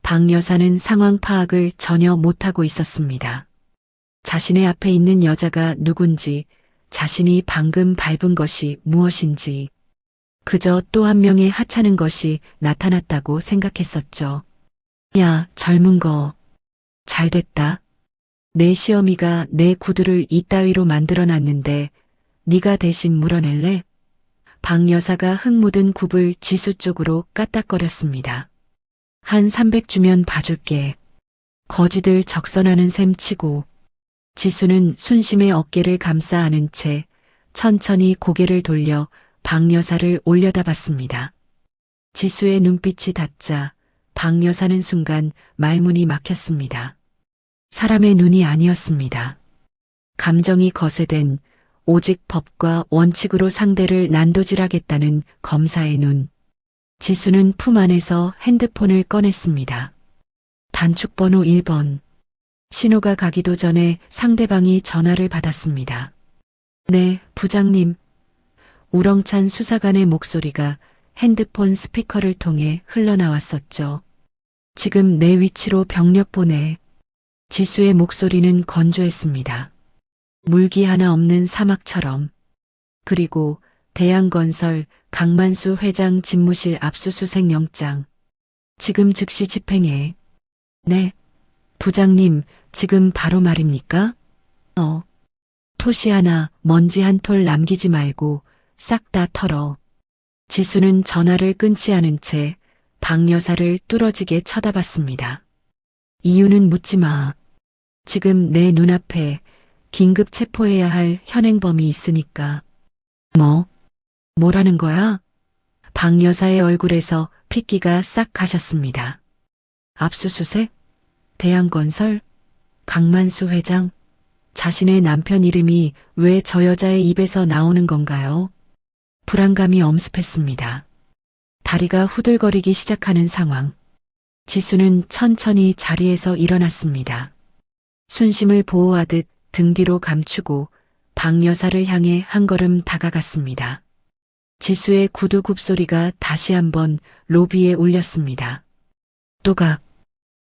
박 여사는 상황 파악을 전혀 못하고 있었습니다. 자신의 앞에 있는 여자가 누군지, 자신이 방금 밟은 것이 무엇인지, 그저 또 한 명의 하찮은 것이 나타났다고 생각했었죠. 야, 젊은 거. 잘됐다. 내 시어미가 내 구두를 이따위로 만들어놨는데 네가 대신 물어낼래? 박 여사가 흙 묻은 굽을 지수 쪽으로 까딱거렸습니다. 한 300주면 봐줄게. 거지들 적선하는 셈 치고. 지수는 순심의 어깨를 감싸 안은 채 천천히 고개를 돌려 박 여사를 올려다봤습니다. 지수의 눈빛이 닿자 박 여사는 순간 말문이 막혔습니다. 사람의 눈이 아니었습니다. 감정이 거세된 오직 법과 원칙으로 상대를 난도질하겠다는 검사의 눈. 지수는 품 안에서 핸드폰을 꺼냈습니다. 단축번호 1번. 신호가 가기도 전에 상대방이 전화를 받았습니다. 네, 부장님. 우렁찬 수사관의 목소리가 핸드폰 스피커를 통해 흘러나왔었죠. 지금 내 위치로 병력 보내. 지수의 목소리는 건조했습니다. 물기 하나 없는 사막처럼. 그리고 대양건설 강만수 회장 집무실 압수수색 영장. 지금 즉시 집행해. 네. 부장님, 지금 바로 말입니까? 토시 하나, 먼지 한 톨 남기지 말고 싹 다 털어. 지수는 전화를 끊지 않은 채 박 여사를 뚫어지게 쳐다봤습니다. 이유는 묻지 마. 지금 내 눈앞에 긴급 체포해야 할 현행범이 있으니까. 뭐라는 거야? 박 여사의 얼굴에서 핏기가 싹 가셨습니다. 압수수색? 대양건설? 강만수 회장? 자신의 남편 이름이 왜 저 여자의 입에서 나오는 건가요? 불안감이 엄습했습니다. 다리가 후들거리기 시작하는 상황. 지수는 천천히 자리에서 일어났습니다. 순심을 보호하듯 등 뒤로 감추고 박 여사를 향해 한 걸음 다가갔습니다. 지수의 구두 굽소리가 다시 한번 로비에 울렸습니다. 또각.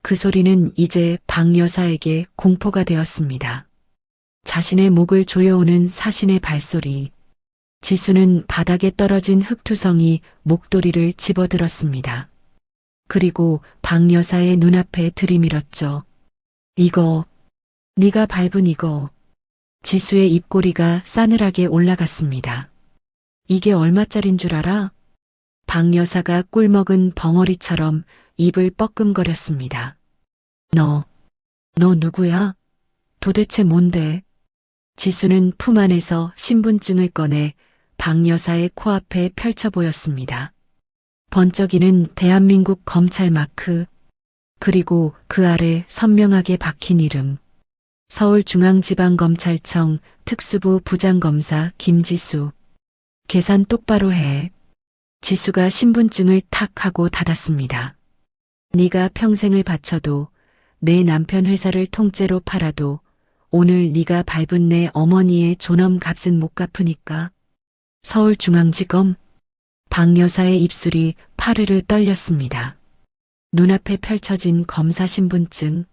그 소리는 이제 박 여사에게 공포가 되었습니다. 자신의 목을 조여오는 사신의 발소리. 지수는 바닥에 떨어진 흙투성이 목도리를 집어들었습니다. 그리고 박 여사의 눈앞에 들이밀었죠. 이거, 네가 밟은 이거. 지수의 입꼬리가 싸늘하게 올라갔습니다. 이게 얼마짜린 줄 알아? 박 여사가 꿀먹은 벙어리처럼 입을 뻐끔거렸습니다. 너 누구야? 도대체 뭔데? 지수는 품 안에서 신분증을 꺼내 박 여사의 코앞에 펼쳐 보였습니다. 번쩍이는 대한민국 검찰 마크, 그리고 그 아래 선명하게 박힌 이름. 서울중앙지방검찰청 특수부 부장검사 김지수. 계산 똑바로 해. 지수가 신분증을 탁 하고 닫았습니다. 네가 평생을 바쳐도 내 남편 회사를 통째로 팔아도 오늘 네가 밟은 내 어머니의 존엄 값은 못 갚으니까. 서울중앙지검. 박 여사의 입술이 파르르 떨렸습니다. 눈앞에 펼쳐진 검사 신분증.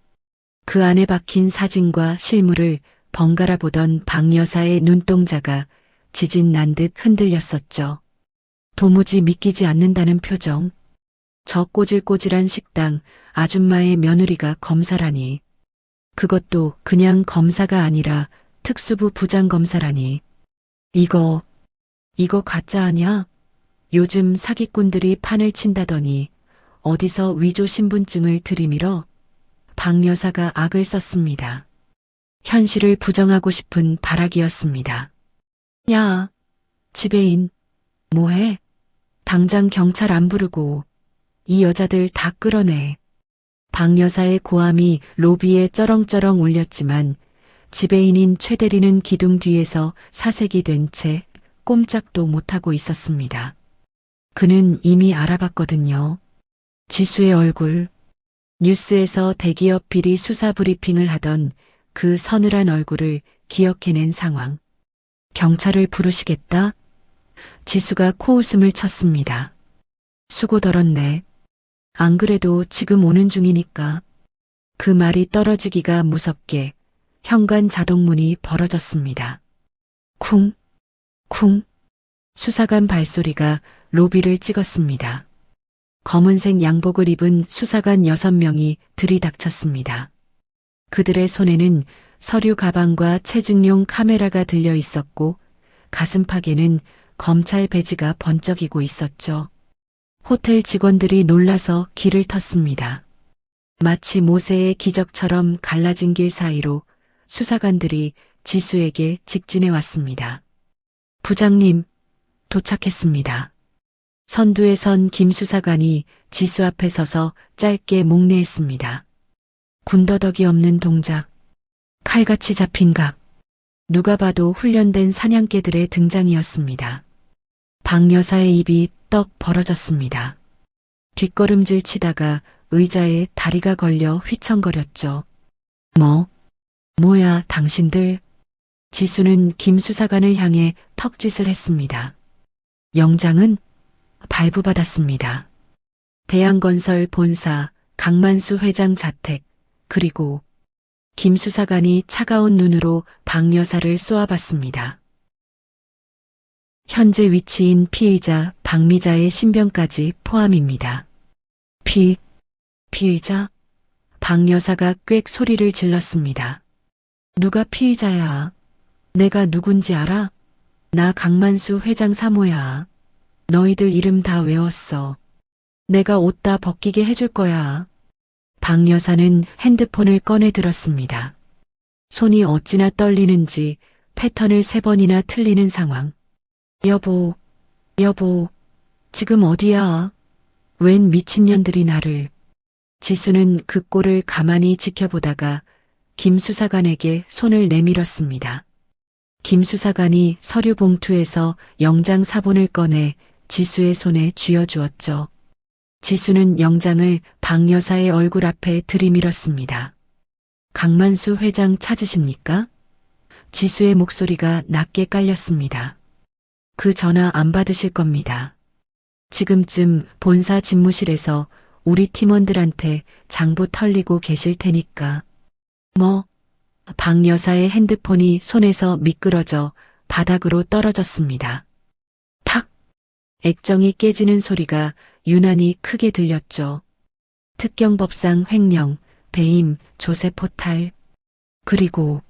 그 안에 박힌 사진과 실물을 번갈아 보던 박 여사의 눈동자가 지진 난 듯 흔들렸었죠. 도무지 믿기지 않는다는 표정. 저 꼬질꼬질한 식당 아줌마의 며느리가 검사라니. 그것도 그냥 검사가 아니라 특수부 부장검사라니. 이거 가짜 아냐? 요즘 사기꾼들이 판을 친다더니 어디서 위조 신분증을 들이밀어? 박 여사가 악을 썼습니다. 현실을 부정하고 싶은 발악이었습니다. 야, 지배인, 뭐해? 당장 경찰 안 부르고 이 여자들 다 끌어내. 박 여사의 고함이 로비에 쩌렁쩌렁 울렸지만 지배인인 최 대리는 기둥 뒤에서 사색이 된 채 꼼짝도 못하고 있었습니다. 그는 이미 알아봤거든요. 지수의 얼굴. 뉴스에서 대기업 비리 수사 브리핑을 하던 그 서늘한 얼굴을 기억해낸 상황. 경찰을 부르시겠다? 지수가 코웃음을 쳤습니다. 수고덜었네. 안 그래도 지금 오는 중이니까. 그 말이 떨어지기가 무섭게 현관 자동문이 벌어졌습니다. 쿵, 쿵. 수사관 발소리가 로비를 찍었습니다. 검은색 양복을 입은 수사관 6명이 들이닥쳤습니다. 그들의 손에는 서류 가방과 체증용 카메라가 들려 있었고 가슴팍에는 검찰 배지가 번쩍이고 있었죠. 호텔 직원들이 놀라서 길을 텄습니다. 마치 모세의 기적처럼 갈라진 길 사이로 수사관들이 지수에게 직진해 왔습니다. 부장님, 도착했습니다. 선두에 선 김 수사관이 지수 앞에 서서 짧게 목례했습니다. 군더더기 없는 동작, 칼같이 잡힌 각, 누가 봐도 훈련된 사냥개들의 등장이었습니다. 박 여사의 입이 떡 벌어졌습니다. 뒷걸음질 치다가 의자에 다리가 걸려 휘청거렸죠. 뭐야 당신들. 지수는 김 수사관을 향해 턱짓을 했습니다. 영장은 발부받았습니다. 대한건설 본사 강만수 회장 자택, 그리고 김 수사관이 차가운 눈으로 박 여사를 쏘아봤습니다. 현재 위치인 피의자 박미자의 신변까지 포함입니다. 피의자? 박 여사가 꽥 소리를 질렀습니다. 누가 피의자야? 내가 누군지 알아? 나 강만수 회장 사모야. 너희들 이름 다 외웠어. 내가 옷 다 벗기게 해줄 거야. 박 여사는 핸드폰을 꺼내 들었습니다. 손이 어찌나 떨리는지 패턴을 3번이나 틀리는 상황. 여보, 지금 어디야? 웬 미친년들이 나를. 지수는 그 꼴을 가만히 지켜보다가 김 수사관에게 손을 내밀었습니다. 김 수사관이 서류 봉투에서 영장 사본을 꺼내 지수의 손에 쥐어주었죠. 지수는 영장을 박 여사의 얼굴 앞에 들이밀었습니다. 강만수 회장 찾으십니까? 지수의 목소리가 낮게 깔렸습니다. 그 전화 안 받으실 겁니다. 지금쯤 본사 집무실에서 우리 팀원들한테 장부 털리고 계실 테니까. 박 여사의 핸드폰이 손에서 미끄러져 바닥으로 떨어졌습니다. 탁! 액정이 깨지는 소리가 유난히 크게 들렸죠. 특경법상 횡령, 배임, 조세 포탈. 그리고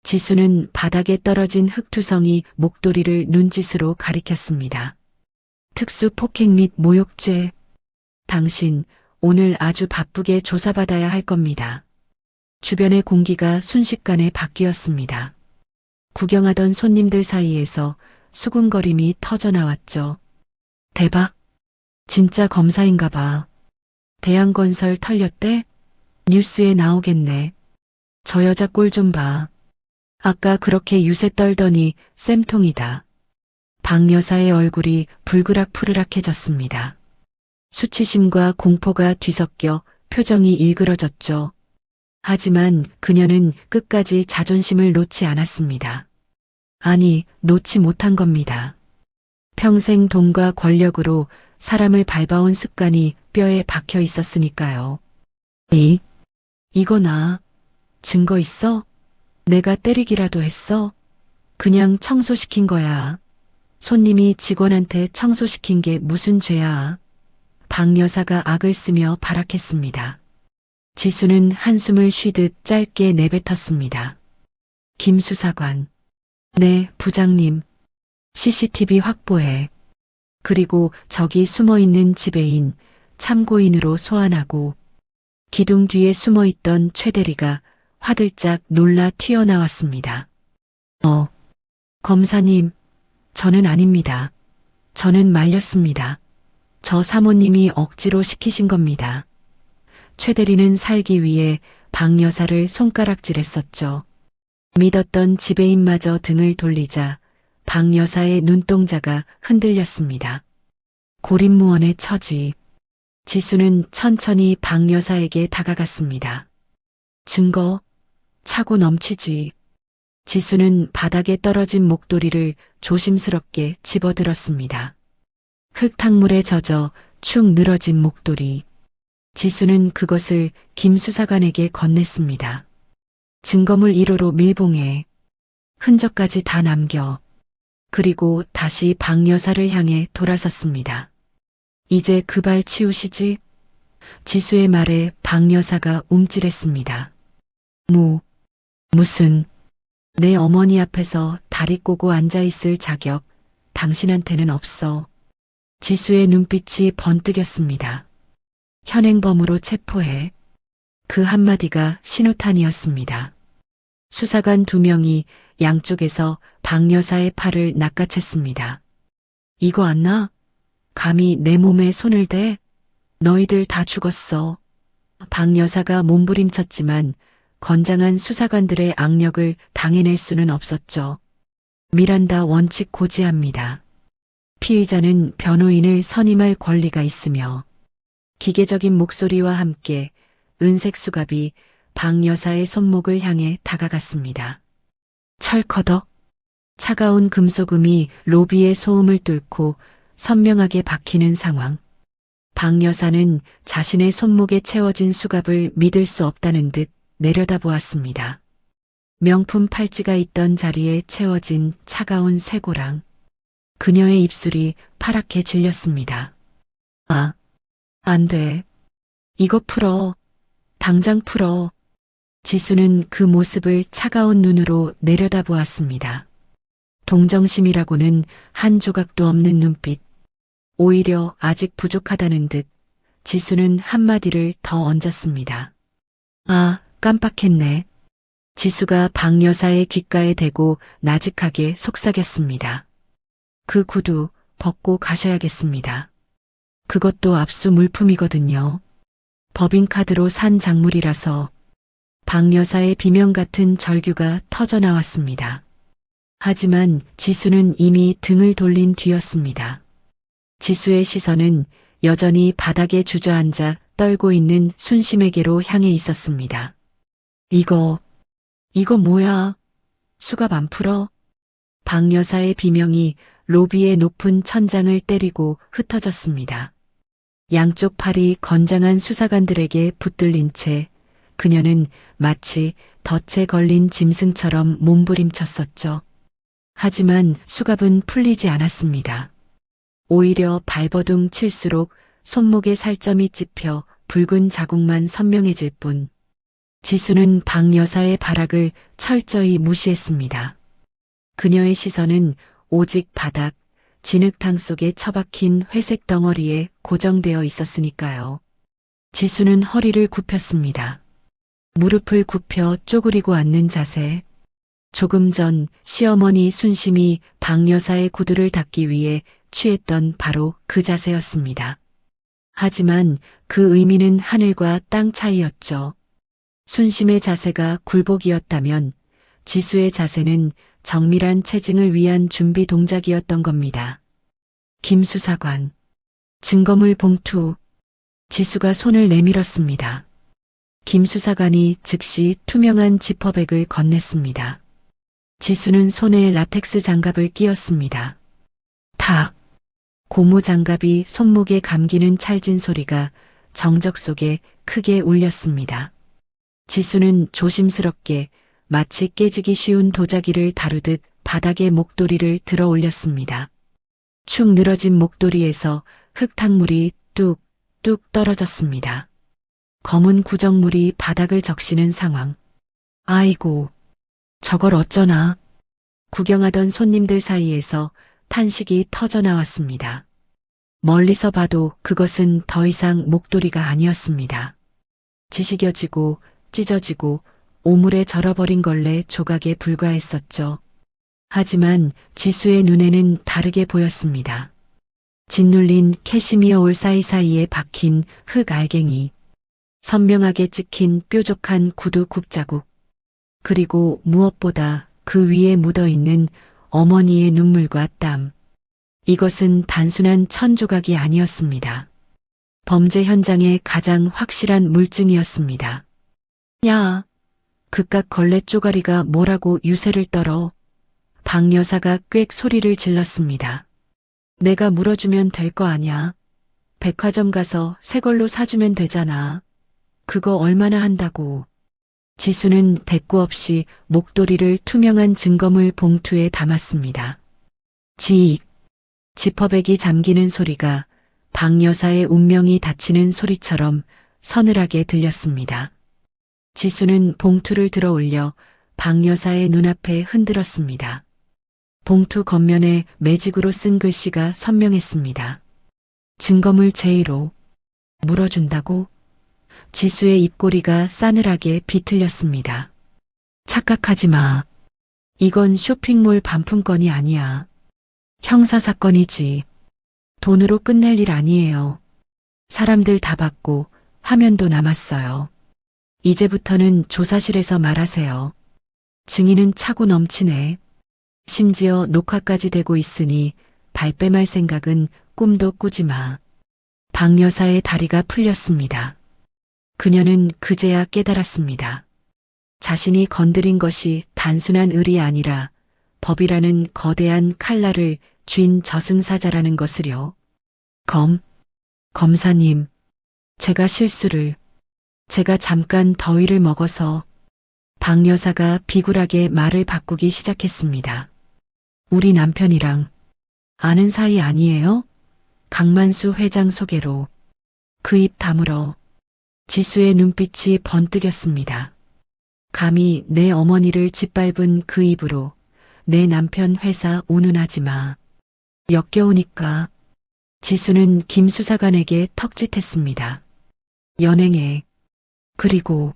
지수는 바닥에 떨어진 흙투성이 목도리를 눈짓으로 가리켰습니다. 특수 폭행 및 모욕죄. 당신 오늘 아주 바쁘게 조사받아야 할 겁니다. 주변의 공기가 순식간에 바뀌었습니다. 구경하던 손님들 사이에서 수군거림이 터져나왔죠. 대박! 진짜 검사인가 봐. 대한건설 털렸대? 뉴스에 나오겠네. 저 여자 꼴 좀 봐. 아까 그렇게 유세 떨더니 쌤통이다. 박 여사의 얼굴이 불그락푸르락해졌습니다. 수치심과 공포가 뒤섞여 표정이 일그러졌죠. 하지만 그녀는 끝까지 자존심을 놓지 않았습니다. 아니, 놓지 못한 겁니다. 평생 돈과 권력으로 사람을 밟아온 습관이 뼈에 박혀 있었으니까요. 이거 나 증거 있어? 내가 때리기라도 했어? 그냥 청소시킨 거야. 손님이 직원한테 청소시킨 게 무슨 죄야. 박 여사가 악을 쓰며 발악했습니다. 지수는 한숨을 쉬듯 짧게 내뱉었습니다. 김 수사관. 네, 부장님. CCTV 확보해. 그리고 저기 숨어있는 지배인, 참고인으로 소환하고. 기둥 뒤에 숨어있던 최 대리가 화들짝 놀라 튀어나왔습니다. 검사님, 저는 아닙니다. 저는 말렸습니다. 저 사모님이 억지로 시키신 겁니다. 최 대리는 살기 위해 박 여사를 손가락질했었죠. 믿었던 지배인마저 등을 돌리자 박 여사의 눈동자가 흔들렸습니다. 고립무원의 처지. 지수는 천천히 박 여사에게 다가갔습니다. 증거, 차고 넘치지. 지수는 바닥에 떨어진 목도리를 조심스럽게 집어들었습니다. 흙탕물에 젖어 축 늘어진 목도리. 지수는 그것을 김 수사관에게 건넸습니다. 증거물 1호로 밀봉해. 흔적까지 다 남겨. 그리고 다시 박 여사를 향해 돌아섰습니다. 이제 그 발 치우시지? 지수의 말에 박 여사가 움찔했습니다. 무슨, 내 어머니 앞에서 다리 꼬고 앉아있을 자격 당신한테는 없어. 지수의 눈빛이 번뜩였습니다. 현행범으로 체포해. 그 한마디가 신호탄이었습니다. 수사관 2명이 양쪽에서 박 여사의 팔을 낚아챘습니다. 이거 안 나? 감히 내 몸에 손을 대? 너희들 다 죽었어. 박 여사가 몸부림쳤지만 건장한 수사관들의 악력을 당해낼 수는 없었죠. 미란다 원칙 고지합니다. 피의자는 변호인을 선임할 권리가 있으며 기계적인 목소리와 함께 은색 수갑이 박 여사의 손목을 향해 다가갔습니다. 철커덕. 차가운 금속음이 로비의 소음을 뚫고 선명하게 박히는 상황. 박 여사는 자신의 손목에 채워진 수갑을 믿을 수 없다는 듯 내려다보았습니다. 명품 팔찌가 있던 자리에 채워진 차가운 쇠고랑. 그녀의 입술이 파랗게 질렸습니다. 안 돼. 이거 풀어. 당장 풀어. 지수는 그 모습을 차가운 눈으로 내려다보았습니다. 동정심이라고는 한 조각도 없는 눈빛. 오히려 아직 부족하다는 듯 지수는 한마디를 더 얹었습니다. 깜빡했네. 지수가 박 여사의 귓가에 대고 나직하게 속삭였습니다. 그 구두 벗고 가셔야겠습니다. 그것도 압수 물품이거든요. 법인카드로 산 작물이라서. 박 여사의 비명 같은 절규가 터져나왔습니다. 하지만 지수는 이미 등을 돌린 뒤였습니다. 지수의 시선은 여전히 바닥에 주저앉아 떨고 있는 순심에게로 향해 있었습니다. 이거 뭐야? 수갑 안 풀어? 박 여사의 비명이 로비의 높은 천장을 때리고 흩어졌습니다. 양쪽 팔이 건장한 수사관들에게 붙들린 채 그녀는 마치 덫에 걸린 짐승처럼 몸부림쳤었죠. 하지만 수갑은 풀리지 않았습니다. 오히려 발버둥 칠수록 손목에 살점이 찝혀 붉은 자국만 선명해질 뿐. 지수는 박 여사의 발악을 철저히 무시했습니다. 그녀의 시선은 오직 바닥, 진흙탕 속에 처박힌 회색 덩어리에 고정되어 있었으니까요. 지수는 허리를 굽혔습니다. 무릎을 굽혀 쪼그리고 앉는 자세. 조금 전 시어머니 순심이 박 여사의 구두를 닦기 위해 취했던 바로 그 자세였습니다. 하지만 그 의미는 하늘과 땅 차이였죠. 순심의 자세가 굴복이었다면 지수의 자세는 정밀한 체증을 위한 준비 동작이었던 겁니다. 김 수사관. 증거물 봉투. 지수가 손을 내밀었습니다. 김 수사관이 즉시 투명한 지퍼백을 건넸습니다. 지수는 손에 라텍스 장갑을 끼웠습니다. 탁. 고무 장갑이 손목에 감기는 찰진 소리가 정적 속에 크게 울렸습니다. 지수는 조심스럽게 마치 깨지기 쉬운 도자기를 다루듯 바닥에 목도리를 들어 올렸습니다. 축 늘어진 목도리에서 흙탕물이 뚝뚝 떨어졌습니다. 검은 구정물이 바닥을 적시는 상황. 아이고, 저걸 어쩌나. 구경하던 손님들 사이에서 탄식이 터져나왔습니다. 멀리서 봐도 그것은 더 이상 목도리가 아니었습니다. 지식여지고 찢어지고 오물에 절어버린 걸레 조각에 불과했었죠. 하지만 지수의 눈에는 다르게 보였습니다. 짓눌린 캐시미어 올 사이사이에 박힌 흙 알갱이, 선명하게 찍힌 뾰족한 구두 굽자국, 그리고 무엇보다 그 위에 묻어있는 어머니의 눈물과 땀. 이것은 단순한 천 조각이 아니었습니다. 범죄 현장의 가장 확실한 물증이었습니다. 야, 그깟 걸레 쪼가리가 뭐라고 유세를 떨어. 박 여사가 꽥 소리를 질렀습니다. 내가 물어주면 될 거 아냐. 백화점 가서 새 걸로 사주면 되잖아. 그거 얼마나 한다고. 지수는 대꾸 없이 목도리를 투명한 증거물 봉투에 담았습니다. 지익. 지퍼백이 잠기는 소리가 박 여사의 운명이 닫히는 소리처럼 서늘하게 들렸습니다. 지수는 봉투를 들어 올려 박 여사의 눈앞에 흔들었습니다. 봉투 겉면에 매직으로 쓴 글씨가 선명했습니다. 증거물 제1호. 물어준다고? 지수의 입꼬리가 싸늘하게 비틀렸습니다. 착각하지 마. 이건 쇼핑몰 반품건이 아니야. 형사사건이지. 돈으로 끝낼 일 아니에요. 사람들 다 봤고 화면도 남았어요. 이제부터는 조사실에서 말하세요. 증인은 차고 넘치네. 심지어 녹화까지 되고 있으니 발뺌할 생각은 꿈도 꾸지 마. 박 여사의 다리가 풀렸습니다. 그녀는 그제야 깨달았습니다. 자신이 건드린 것이 단순한 을이 아니라 법이라는 거대한 칼날을 쥔 저승사자라는 것을요. 검사님, 제가 잠깐 더위를 먹어서. 박 여사가 비굴하게 말을 바꾸기 시작했습니다. 우리 남편이랑 아는 사이 아니에요? 강만수 회장 소개로. 그 입 다물어. 지수의 눈빛이 번뜩였습니다. 감히 내 어머니를 짓밟은 그 입으로 내 남편 회사 운운하지 마. 역겨우니까. 지수는 김 수사관에게 턱짓했습니다. 연행해. 그리고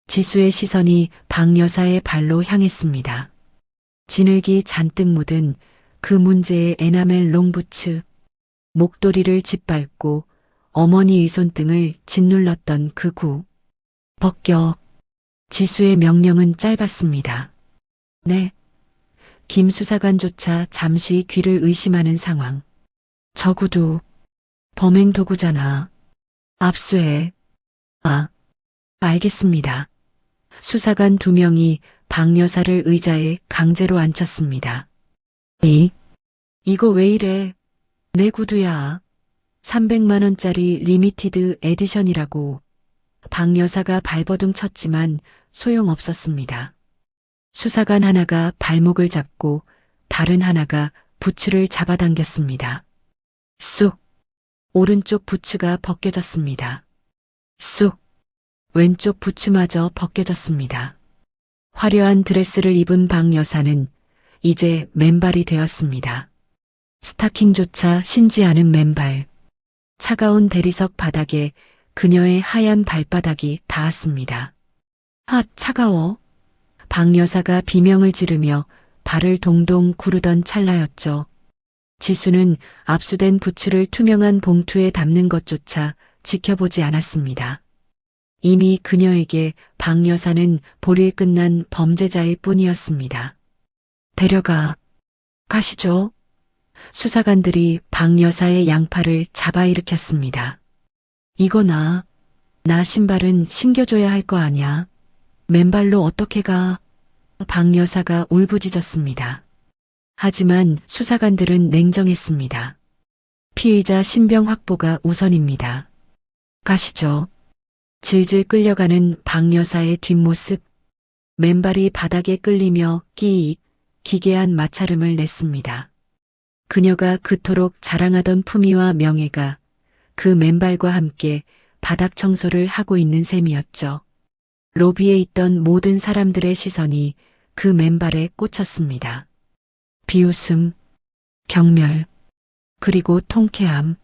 지수의 시선이 박 여사의 발로 향했습니다. 진흙이 잔뜩 묻은 그 문제의 에나멜 롱부츠, 목도리를 짓밟고 어머니의 손등을 짓눌렀던 그 구. 벗겨. 지수의 명령은 짧았습니다. 네. 김 수사관조차 잠시 귀를 의심하는 상황. 저 구두 범행 도구잖아. 압수해. 아, 알겠습니다. 수사관 2명이 박 여사를 의자에 강제로 앉혔습니다. 이거 왜 이래? 내 구두야. 300만 원짜리 리미티드 에디션이라고. 박 여사가 발버둥 쳤지만 소용없었습니다. 수사관 하나가 발목을 잡고 다른 하나가 부츠를 잡아당겼습니다. 쑥. 오른쪽 부츠가 벗겨졌습니다. 쑥. 왼쪽 부츠마저 벗겨졌습니다. 화려한 드레스를 입은 박 여사는 이제 맨발이 되었습니다. 스타킹조차 신지 않은 맨발. 차가운 대리석 바닥에 그녀의 하얀 발바닥이 닿았습니다. 아, 차가워. 박 여사가 비명을 지르며 발을 동동 구르던 찰나였죠. 지수는 압수된 부츠를 투명한 봉투에 담는 것조차 지켜보지 않았습니다. 이미 그녀에게 박 여사는 볼일 끝난 범죄자일 뿐이었습니다. 가시죠. 수사관들이 박 여사의 양팔을 잡아 일으켰습니다. 이거 나 신발은 신겨줘야 할 거 아냐. 맨발로 어떻게 가. 박 여사가 울부짖었습니다. 하지만 수사관들은 냉정했습니다. 피의자 신병 확보가 우선입니다. 가시죠. 질질 끌려가는 박 여사의 뒷모습. 맨발이 바닥에 끌리며 끼익 기괴한 마찰음을 냈습니다. 그녀가 그토록 자랑하던 품위와 명예가 그 맨발과 함께 바닥 청소를 하고 있는 셈이었죠. 로비에 있던 모든 사람들의 시선이 그 맨발에 꽂혔습니다. 비웃음, 경멸, 그리고 통쾌함.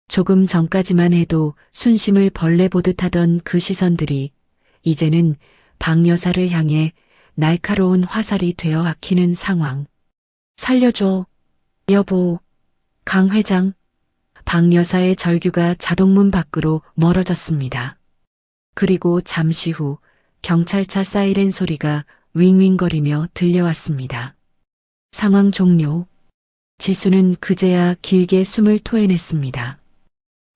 조금 전까지만 해도 순심을 벌레 보듯 하던 그 시선들이 이제는 박 여사를 향해 날카로운 화살이 되어 악히는 상황. 살려줘, 여보. 강 회장. 박 여사의 절규가 자동문 밖으로 멀어졌습니다. 그리고 잠시 후 경찰차 사이렌 소리가 윙윙거리며 들려왔습니다. 상황 종료. 지수는 그제야 길게 숨을 토해냈습니다.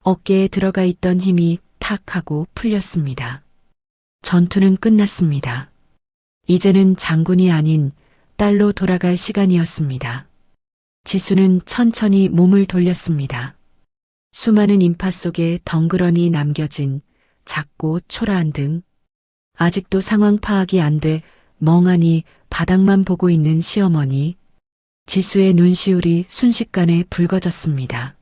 어깨에 들어가 있던 힘이 탁 하고 풀렸습니다. 전투는 끝났습니다. 이제는 장군이 아닌 딸로 돌아갈 시간이었습니다. 지수는 천천히 몸을 돌렸습니다. 수많은 인파 속에 덩그러니 남겨진 작고 초라한 등, 아직도 상황 파악이 안 돼 멍하니 바닥만 보고 있는 시어머니. 지수의 눈시울이 순식간에 붉어졌습니다.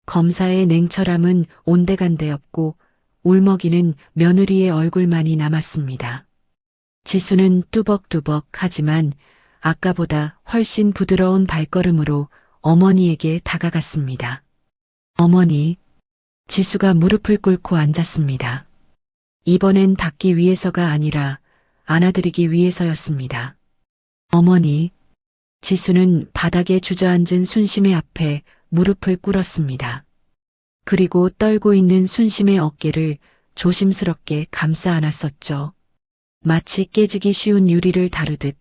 검사의 냉철함은 온데간데 없고 울먹이는 며느리의 얼굴만이 남았습니다. 지수는 뚜벅뚜벅 하지만 아까보다 훨씬 부드러운 발걸음으로 어머니에게 다가갔습니다. 어머니, 지수가 무릎을 꿇고 앉았습니다. 이번엔 닦기 위해서가 아니라 안아드리기 위해서였습니다. 어머니, 지수는 바닥에 주저앉은 순심의 앞에 무릎을 꿇었습니다. 그리고 떨고 있는 순심의 어깨를 조심스럽게 감싸 안았었죠. 마치 깨지기 쉬운 유리를 다루듯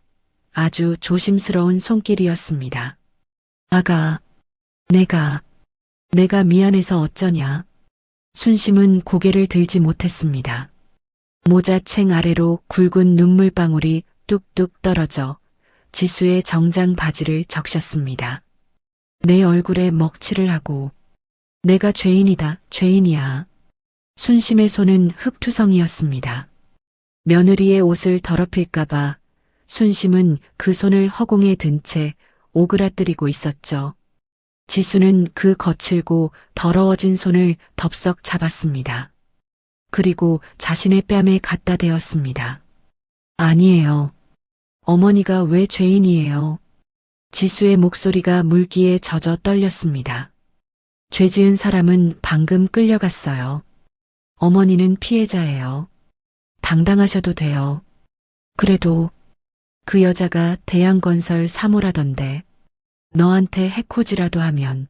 아주 조심스러운 손길이었습니다. 아가, 내가 미안해서 어쩌냐. 순심은 고개를 들지 못했습니다. 모자챙 아래로 굵은 눈물방울이 뚝뚝 떨어져 지수의 정장 바지를 적셨습니다. 내 얼굴에 먹칠을 하고 내가 죄인이다, 죄인이야. 순심의 손은 흙투성이었습니다. 며느리의 옷을 더럽힐까봐 순심은 그 손을 허공에 든 채 오그라뜨리고 있었죠. 지수는 그 거칠고 더러워진 손을 덥석 잡았습니다. 그리고 자신의 뺨에 갖다 대었습니다. 아니에요. 어머니가 왜 죄인이에요? 지수의 목소리가 물기에 젖어 떨렸습니다. 죄 지은 사람은 방금 끌려갔어요. 어머니는 피해자예요. 당당하셔도 돼요. 그래도 그 여자가 대양건설 사모라던데 너한테 해코지라도 하면.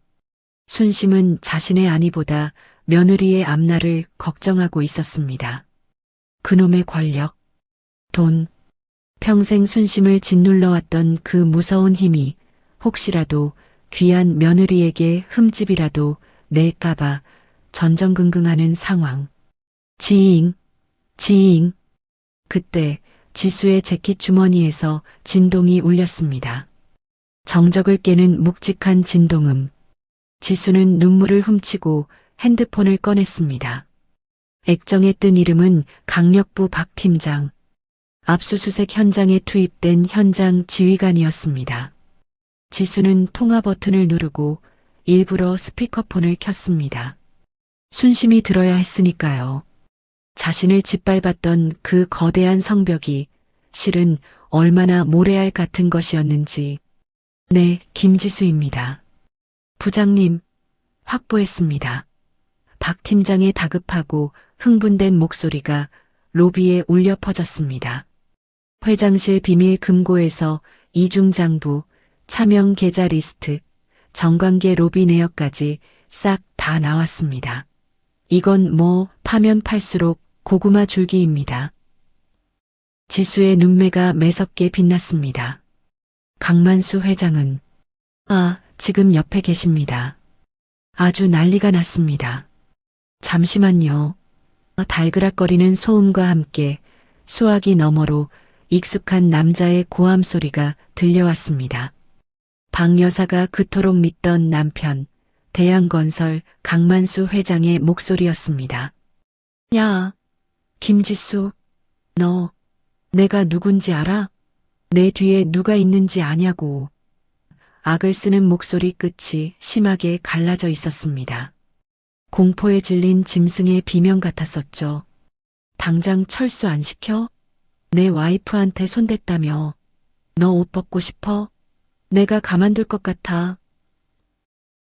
순심은 자신의 아니보다 며느리의 앞날을 걱정하고 있었습니다. 그놈의 권력, 돈, 평생 순심을 짓눌러왔던 그 무서운 힘이 혹시라도 귀한 며느리에게 흠집이라도 낼까봐 전전긍긍하는 상황. 지잉. 그때 지수의 재킷 주머니에서 진동이 울렸습니다. 정적을 깨는 묵직한 진동음. 지수는 눈물을 훔치고 핸드폰을 꺼냈습니다. 액정에 뜬 이름은 강력부 박 팀장. 압수수색 현장에 투입된 현장 지휘관이었습니다. 지수는 통화 버튼을 누르고 일부러 스피커폰을 켰습니다. 순심이 들어야 했으니까요. 자신을 짓밟았던 그 거대한 성벽이 실은 얼마나 모래알 같은 것이었는지. 네, 김지수입니다. 부장님, 확보했습니다. 박 팀장의 다급하고 흥분된 목소리가 로비에 울려 퍼졌습니다. 회장실 비밀 금고에서 이중장부, 차명 계좌 리스트, 정관계 로비 내역까지 싹 다 나왔습니다. 이건 뭐 파면 팔수록 고구마 줄기입니다. 지수의 눈매가 매섭게 빛났습니다. 강만수 회장은 지금 옆에 계십니다. 아주 난리가 났습니다. 잠시만요. 달그락거리는 소음과 함께 수화기 너머로 익숙한 남자의 고함 소리가 들려왔습니다. 박 여사가 그토록 믿던 남편, 대양건설 강만수 회장의 목소리였습니다. 야, 김지수, 너 내가 누군지 알아? 내 뒤에 누가 있는지 아냐고. 악을 쓰는 목소리 끝이 심하게 갈라져 있었습니다. 공포에 질린 짐승의 비명 같았었죠. 당장 철수 안 시켜? 내 와이프한테 손댔다며. 너 옷 벗고 싶어? 내가 가만둘 것 같아.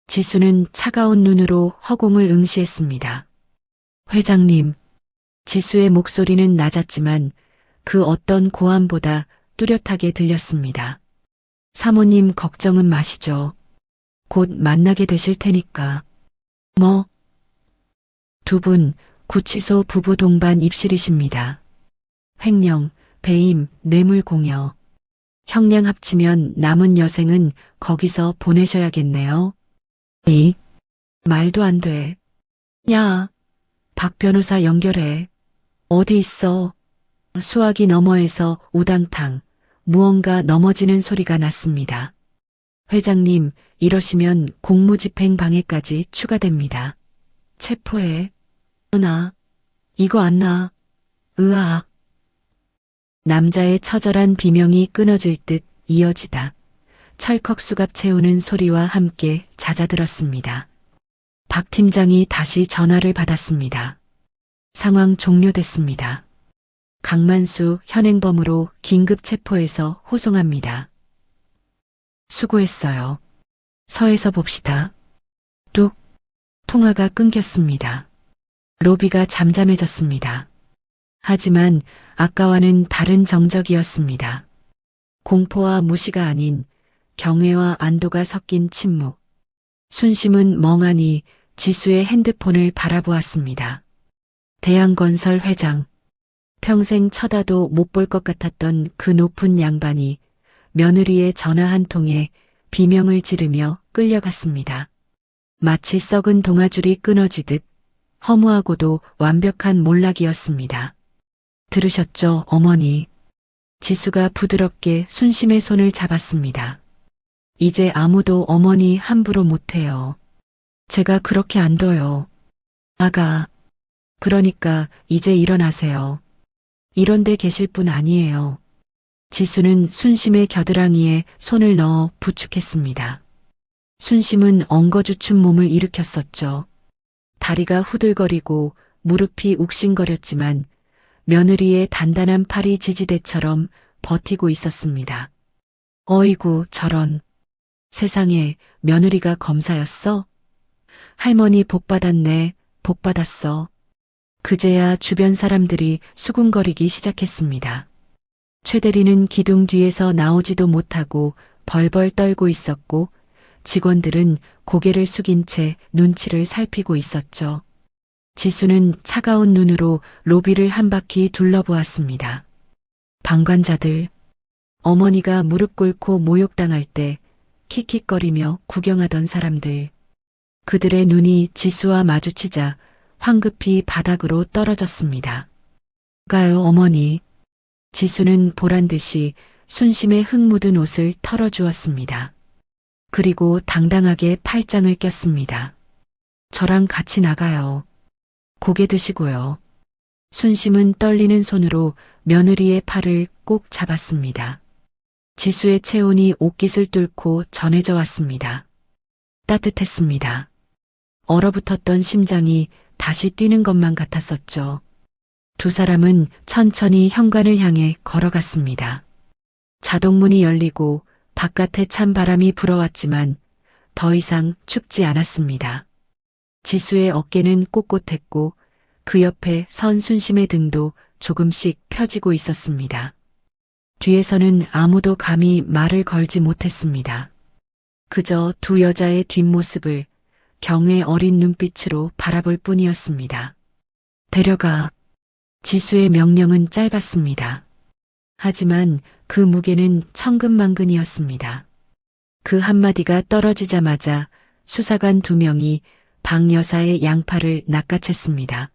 지수는 차가운 눈으로 허공을 응시했습니다. 회장님. 지수의 목소리는 낮았지만 그 어떤 고함보다 뚜렷하게 들렸습니다. 사모님 걱정은 마시죠. 곧 만나게 되실 테니까. 뭐? 두 분 구치소 부부 동반 입실이십니다. 횡령, 배임, 뇌물공여. 형량 합치면 남은 여생은 거기서 보내셔야겠네요. 말도 안 돼. 야, 박 변호사 연결해. 어디 있어? 수화기 너머에서 우당탕 무언가 넘어지는 소리가 났습니다. 회장님, 이러시면 공무집행 방해까지 추가됩니다. 체포해. 나, 이거 안 나. 으악. 남자의 처절한 비명이 끊어질 듯 이어지다. 철컥 수갑 채우는 소리와 함께 잦아들었습니다. 박 팀장이 다시 전화를 받았습니다. 상황 종료됐습니다. 강만수 현행범으로 긴급 체포해서 호송합니다. 수고했어요. 서에서 봅시다. 뚝. 통화가 끊겼습니다. 로비가 잠잠해졌습니다. 하지만 아까와는 다른 정적이었습니다. 공포와 무시가 아닌 경외와 안도가 섞인 침묵. 순심은 멍하니 지수의 핸드폰을 바라보았습니다. 대양건설 회장. 평생 쳐다도 못 볼 것 같았던 그 높은 양반이 며느리의 전화 한 통에 비명을 지르며 끌려갔습니다. 마치 썩은 동아줄이 끊어지듯 허무하고도 완벽한 몰락이었습니다. 들으셨죠, 어머니? 지수가 부드럽게 순심의 손을 잡았습니다. 이제 아무도 어머니 함부로 못해요. 제가 그렇게 안 둬요. 아가. 그러니까 이제 일어나세요. 이런 데 계실 분 아니에요. 지수는 순심의 겨드랑이에 손을 넣어 부축했습니다. 순심은 엉거주춤 몸을 일으켰었죠. 다리가 후들거리고 무릎이 욱신거렸지만 며느리의 단단한 팔이 지지대처럼 버티고 있었습니다. 어이구, 저런. 세상에, 며느리가 검사였어? 할머니 복 받았네, 복 받았어. 그제야 주변 사람들이 수군거리기 시작했습니다. 최 대리는 기둥 뒤에서 나오지도 못하고 벌벌 떨고 있었고 직원들은 고개를 숙인 채 눈치를 살피고 있었죠. 지수는 차가운 눈으로 로비를 한 바퀴 둘러보았습니다. 방관자들, 어머니가 무릎 꿇고 모욕당할 때 킥킥거리며 구경하던 사람들. 그들의 눈이 지수와 마주치자 황급히 바닥으로 떨어졌습니다. 가요, 어머니. 지수는 보란듯이 순심의 흙 묻은 옷을 털어주었습니다. 그리고 당당하게 팔짱을 꼈습니다. 저랑 같이 나가요. 고개 드시고요. 순심은 떨리는 손으로 며느리의 팔을 꼭 잡았습니다. 지수의 체온이 옷깃을 뚫고 전해져 왔습니다. 따뜻했습니다. 얼어붙었던 심장이 다시 뛰는 것만 같았었죠. 두 사람은 천천히 현관을 향해 걸어갔습니다. 자동문이 열리고 바깥에 찬 바람이 불어왔지만 더 이상 춥지 않았습니다. 지수의 어깨는 꼿꼿했고 그 옆에 선 순심의 등도 조금씩 펴지고 있었습니다. 뒤에서는 아무도 감히 말을 걸지 못했습니다. 그저 두 여자의 뒷모습을 경외 어린 눈빛으로 바라볼 뿐이었습니다. 데려가. 지수의 명령은 짧았습니다. 하지만 그 무게는 천근만근이었습니다. 그 한마디가 떨어지자마자 수사관 두 명이 박 여사의 양팔을 낚아챘습니다.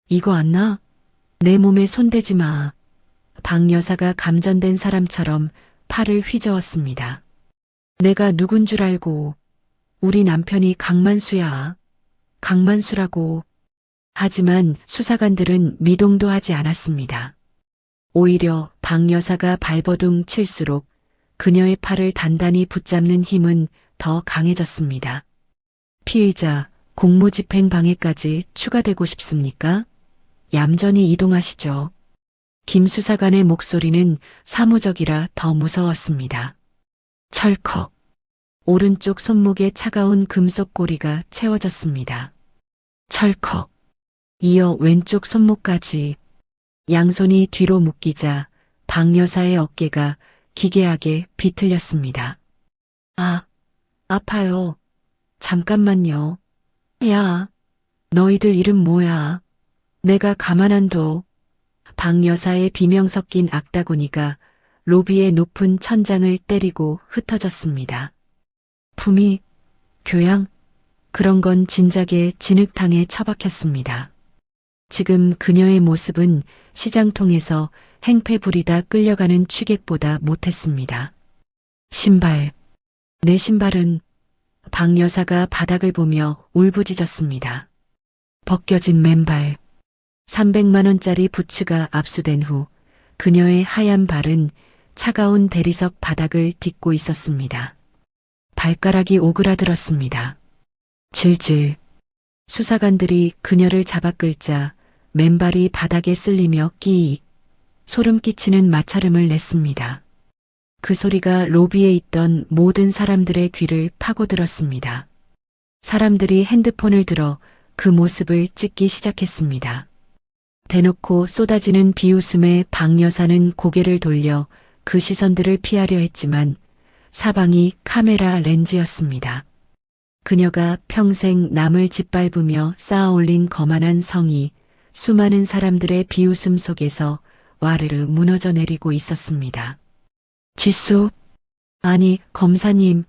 이거 안 나? 내 몸에 손대지 마. 박 여사가 감전된 사람처럼 팔을 휘저었습니다. 내가 누군 줄 알고. 우리 남편이 강만수야. 강만수라고. 하지만 수사관들은 미동도 하지 않았습니다. 오히려 박 여사가 발버둥 칠수록 그녀의 팔을 단단히 붙잡는 힘은 더 강해졌습니다. 피의자, 공무집행 방해까지 추가되고 싶습니까? 얌전히 이동하시죠. 김 수사관의 목소리는 사무적이라 더 무서웠습니다. 철컥. 오른쪽 손목에 차가운 금속 고리가 채워졌습니다. 철컥. 이어 왼쪽 손목까지. 양손이 뒤로 묶이자 박 여사의 어깨가 기괴하게 비틀렸습니다. 아, 아파요. 잠깐만요. 야, 너희들 이름 뭐야? 내가 가만 안 둬. 박 여사의 비명 섞인 악다구니가 로비의 높은 천장을 때리고 흩어졌습니다. 품위, 교양, 그런 건 진작에 진흙탕에 처박혔습니다. 지금 그녀의 모습은 시장통에서 행패 부리다 끌려가는 취객보다 못했습니다. 신발. 내 신발은 박 여사가 바닥을 보며 울부짖었습니다. 벗겨진 맨발. 300만 원짜리 부츠가 압수된 후 그녀의 하얀 발은 차가운 대리석 바닥을 딛고 있었습니다. 발가락이 오그라들었습니다. 질질. 수사관들이 그녀를 잡아 끌자 맨발이 바닥에 쓸리며 끼익 소름 끼치는 마찰음을 냈습니다. 그 소리가 로비에 있던 모든 사람들의 귀를 파고들었습니다. 사람들이 핸드폰을 들어 그 모습을 찍기 시작했습니다. 대놓고 쏟아지는 비웃음에 박 여사는 고개를 돌려 그 시선들을 피하려 했지만 사방이 카메라 렌즈였습니다. 그녀가 평생 남을 짓밟으며 쌓아올린 거만한 성이 수많은 사람들의 비웃음 속에서 와르르 무너져 내리고 있었습니다. 지수, 아니 검사님.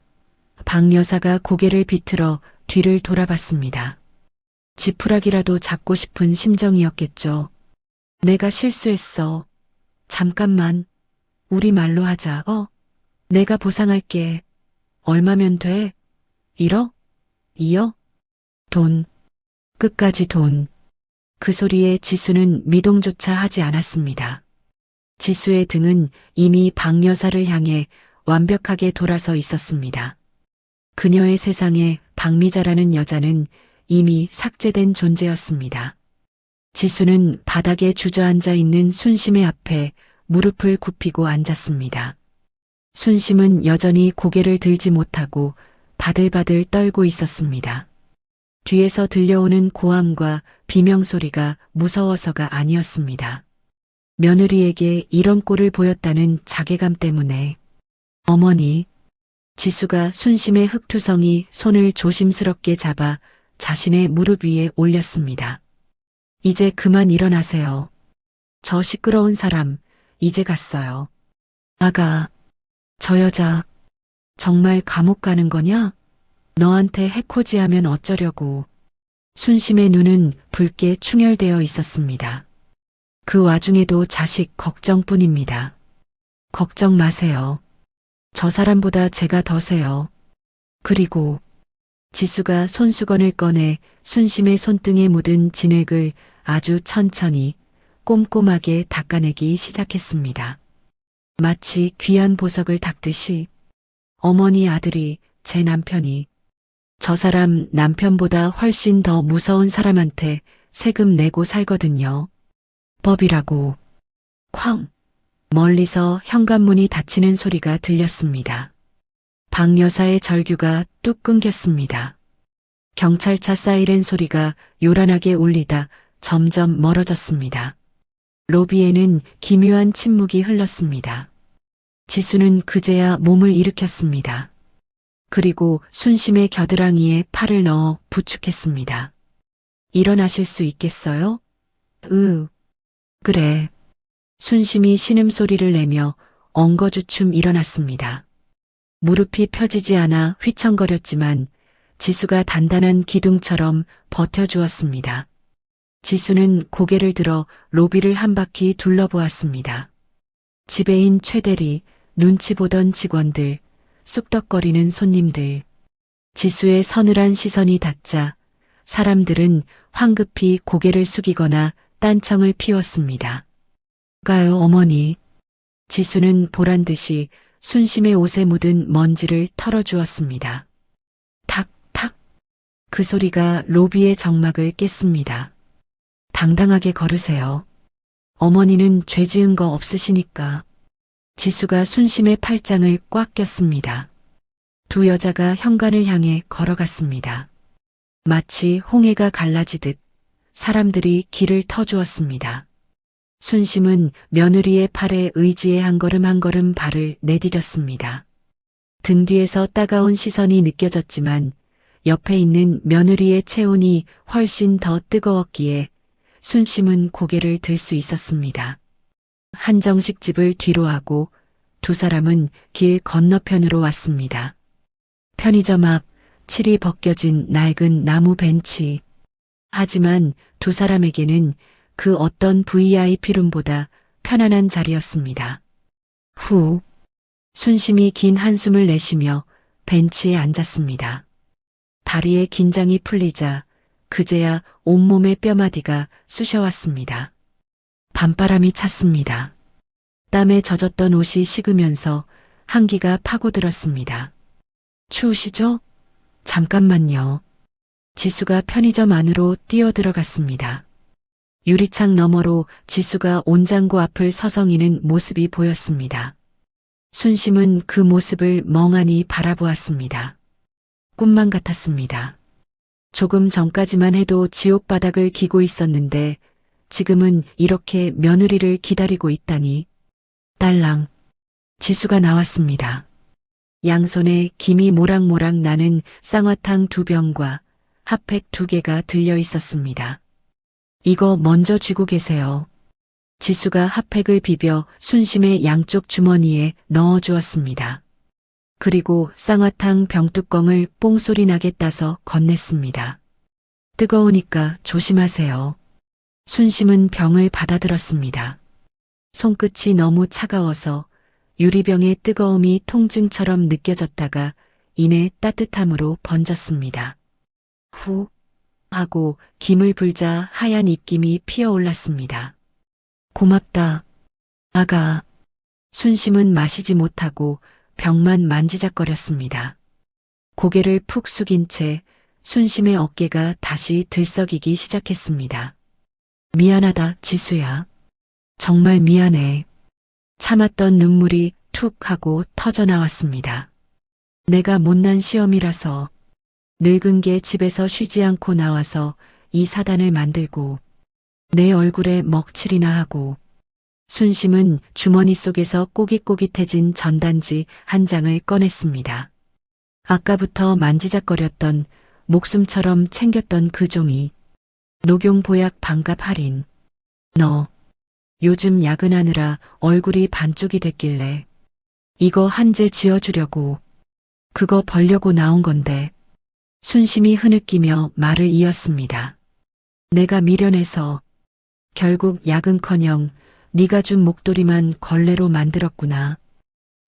박 여사가 고개를 비틀어 뒤를 돌아봤습니다. 지푸라기라도 잡고 싶은 심정이었겠죠. 내가 실수했어. 잠깐만. 우리 말로 하자. 내가 보상할게. 얼마면 돼? 1억? 2억? 돈. 끝까지 돈. 그 소리에 지수는 미동조차 하지 않았습니다. 지수의 등은 이미 박 여사를 향해 완벽하게 돌아서 있었습니다. 그녀의 세상에 박미자라는 여자는 이미 삭제된 존재였습니다. 지수는 바닥에 주저앉아 있는 순심의 앞에 무릎을 굽히고 앉았습니다. 순심은 여전히 고개를 들지 못하고 바들바들 떨고 있었습니다. 뒤에서 들려오는 고함과 비명소리가 무서워서가 아니었습니다. 며느리에게 이런 꼴을 보였다는 자괴감 때문에. 어머니. 지수가 순심의 흑투성이 손을 조심스럽게 잡아 자신의 무릎 위에 올렸습니다. 이제 그만 일어나세요. 저 시끄러운 사람 이제 갔어요. 아가, 저 여자 정말 감옥 가는 거냐? 너한테 해코지하면 어쩌려고. 순심의 눈은 붉게 충혈되어 있었습니다. 그 와중에도 자식 걱정뿐입니다. 걱정 마세요. 저 사람보다 제가 더세요. 그리고 지수가 손수건을 꺼내 순심의 손등에 묻은 진흙을 아주 천천히 꼼꼼하게 닦아내기 시작했습니다. 마치 귀한 보석을 닦듯이. 어머니 아들이, 제 남편이. 저 사람 남편보다 훨씬 더 무서운 사람한테 세금 내고 살거든요. 법이라고. 쾅. 멀리서 현관문이 닫히는 소리가 들렸습니다. 박 여사의 절규가 뚝 끊겼습니다. 경찰차 사이렌 소리가 요란하게 울리다 점점 멀어졌습니다. 로비에는 기묘한 침묵이 흘렀습니다. 지수는 그제야 몸을 일으켰습니다. 그리고 순심의 겨드랑이에 팔을 넣어 부축했습니다. 일어나실 수 있겠어요? 그래. 순심이 신음소리를 내며 엉거주춤 일어났습니다. 무릎이 펴지지 않아 휘청거렸지만 지수가 단단한 기둥처럼 버텨주었습니다. 지수는 고개를 들어 로비를 한 바퀴 둘러보았습니다. 지배인 최대리, 눈치 보던 직원들, 쑥덕거리는 손님들. 지수의 서늘한 시선이 닿자 사람들은 황급히 고개를 숙이거나 딴청을 피웠습니다. 가요, 어머니. 지수는 보란듯이 순심의 옷에 묻은 먼지를 털어주었습니다. 탁, 탁. 그 소리가 로비의 정막을 깼습니다. 당당하게 걸으세요. 어머니는 죄 지은 거 없으시니까. 지수가 순심의 팔짱을 꽉 꼈습니다. 두 여자가 현관을 향해 걸어갔습니다. 마치 홍해가 갈라지듯 사람들이 길을 터주었습니다. 순심은 며느리의 팔에 의지해 한 걸음 한 걸음 발을 내디뎠습니다. 등 뒤에서 따가운 시선이 느껴졌지만 옆에 있는 며느리의 체온이 훨씬 더 뜨거웠기에 순심은 고개를 들 수 있었습니다. 한정식 집을 뒤로 하고 두 사람은 길 건너편으로 왔습니다. 편의점 앞 칠이 벗겨진 낡은 나무 벤치. 하지만 두 사람에게는 그 어떤 VIP룸보다 편안한 자리였습니다. 후, 순심이 긴 한숨을 내쉬며 벤치에 앉았습니다. 다리에 긴장이 풀리자 그제야 온몸의 뼈마디가 쑤셔왔습니다. 밤바람이 찼습니다. 땀에 젖었던 옷이 식으면서 한기가 파고들었습니다. 추우시죠? 잠깐만요. 지수가 편의점 안으로 뛰어들어갔습니다. 유리창 너머로 지수가 온장고 앞을 서성이는 모습이 보였습니다. 순심은 그 모습을 멍하니 바라보았습니다. 꿈만 같았습니다. 조금 전까지만 해도 지옥 바닥을 기고 있었는데 지금은 이렇게 며느리를 기다리고 있다니. 딸랑. 지수가 나왔습니다. 양손에 김이 모락모락 나는 쌍화탕 2병과 핫팩 2개가 들려 있었습니다. 이거 먼저 쥐고 계세요. 지수가 핫팩을 비벼 순심의 양쪽 주머니에 넣어 주었습니다. 그리고 쌍화탕 병뚜껑을 뽕소리 나게 따서 건넸습니다. 뜨거우니까 조심하세요. 순심은 병을 받아들었습니다. 손끝이 너무 차가워서 유리병의 뜨거움이 통증처럼 느껴졌다가 이내 따뜻함으로 번졌습니다. 후 하고 김을 불자 하얀 입김이 피어올랐습니다. 고맙다, 아가. 순심은 마시지 못하고 병만 만지작거렸습니다. 고개를 푹 숙인 채 순심의 어깨가 다시 들썩이기 시작했습니다. 미안하다, 지수야. 정말 미안해. 참았던 눈물이 툭 하고 터져나왔습니다. 내가 못난 시험이라서 늙은 게 집에서 쉬지 않고 나와서 이 사단을 만들고 내 얼굴에 먹칠이나 하고. 순심은 주머니 속에서 꼬깃꼬깃해진 전단지 한 장을 꺼냈습니다. 아까부터 만지작거렸던 목숨처럼 챙겼던 그 종이. 녹용보약 반값 할인. 너 요즘 야근하느라 얼굴이 반쪽이 됐길래 이거 한제 지어주려고. 그거 벌려고 나온 건데. 순심이 흐느끼며 말을 이었습니다. 내가 미련해서 결국 야근커녕 네가 준 목도리만 걸레로 만들었구나.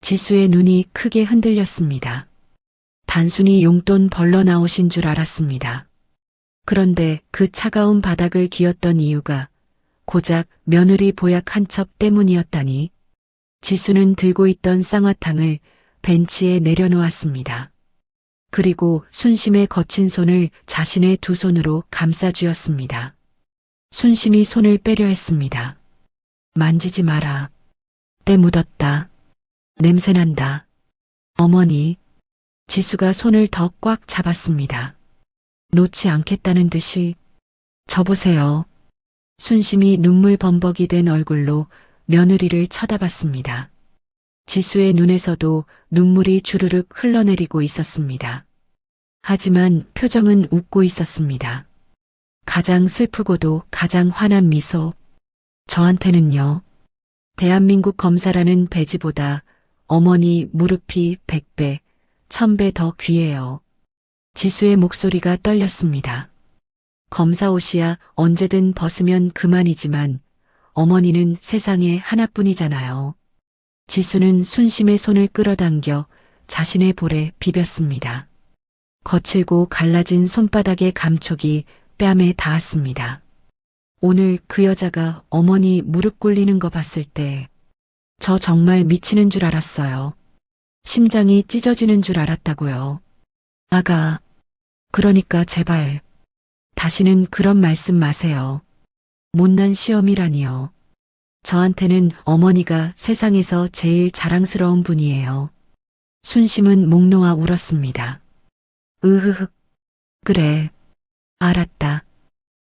지수의 눈이 크게 흔들렸습니다. 단순히 용돈 벌러 나오신 줄 알았습니다. 그런데 그 차가운 바닥을 기었던 이유가 고작 며느리 보약 한 첩 때문이었다니. 지수는 들고 있던 쌍화탕을 벤치에 내려놓았습니다. 그리고 순심의 거친 손을 자신의 두 손으로 감싸쥐었습니다. 순심이 손을 빼려 했습니다. 만지지 마라. 때 묻었다. 냄새난다. 어머니. 지수가 손을 더 꽉 잡았습니다. 놓지 않겠다는 듯이. 저보세요. 순심이 눈물 범벅이 된 얼굴로 며느리를 쳐다봤습니다. 지수의 눈에서도 눈물이 주르륵 흘러내리고 있었습니다. 하지만 표정은 웃고 있었습니다. 가장 슬프고도 가장 환한 미소. 저한테는요. 대한민국 검사라는 배지보다 어머니 무릎이 100배, 1000배 더 귀해요. 지수의 목소리가 떨렸습니다. 검사 옷이야 언제든 벗으면 그만이지만 어머니는 세상에 하나뿐이잖아요. 지수는 순심의 손을 끌어당겨 자신의 볼에 비볐습니다. 거칠고 갈라진 손바닥의 감촉이 뺨에 닿았습니다. 오늘 그 여자가 어머니 무릎 꿇리는 거 봤을 때 저 정말 미치는 줄 알았어요. 심장이 찢어지는 줄 알았다고요. 아가, 그러니까 제발 다시는 그런 말씀 마세요. 못난 시험이라니요. 저한테는 어머니가 세상에서 제일 자랑스러운 분이에요. 순심은 목 놓아 울었습니다. 으흐흑. 그래. 알았다.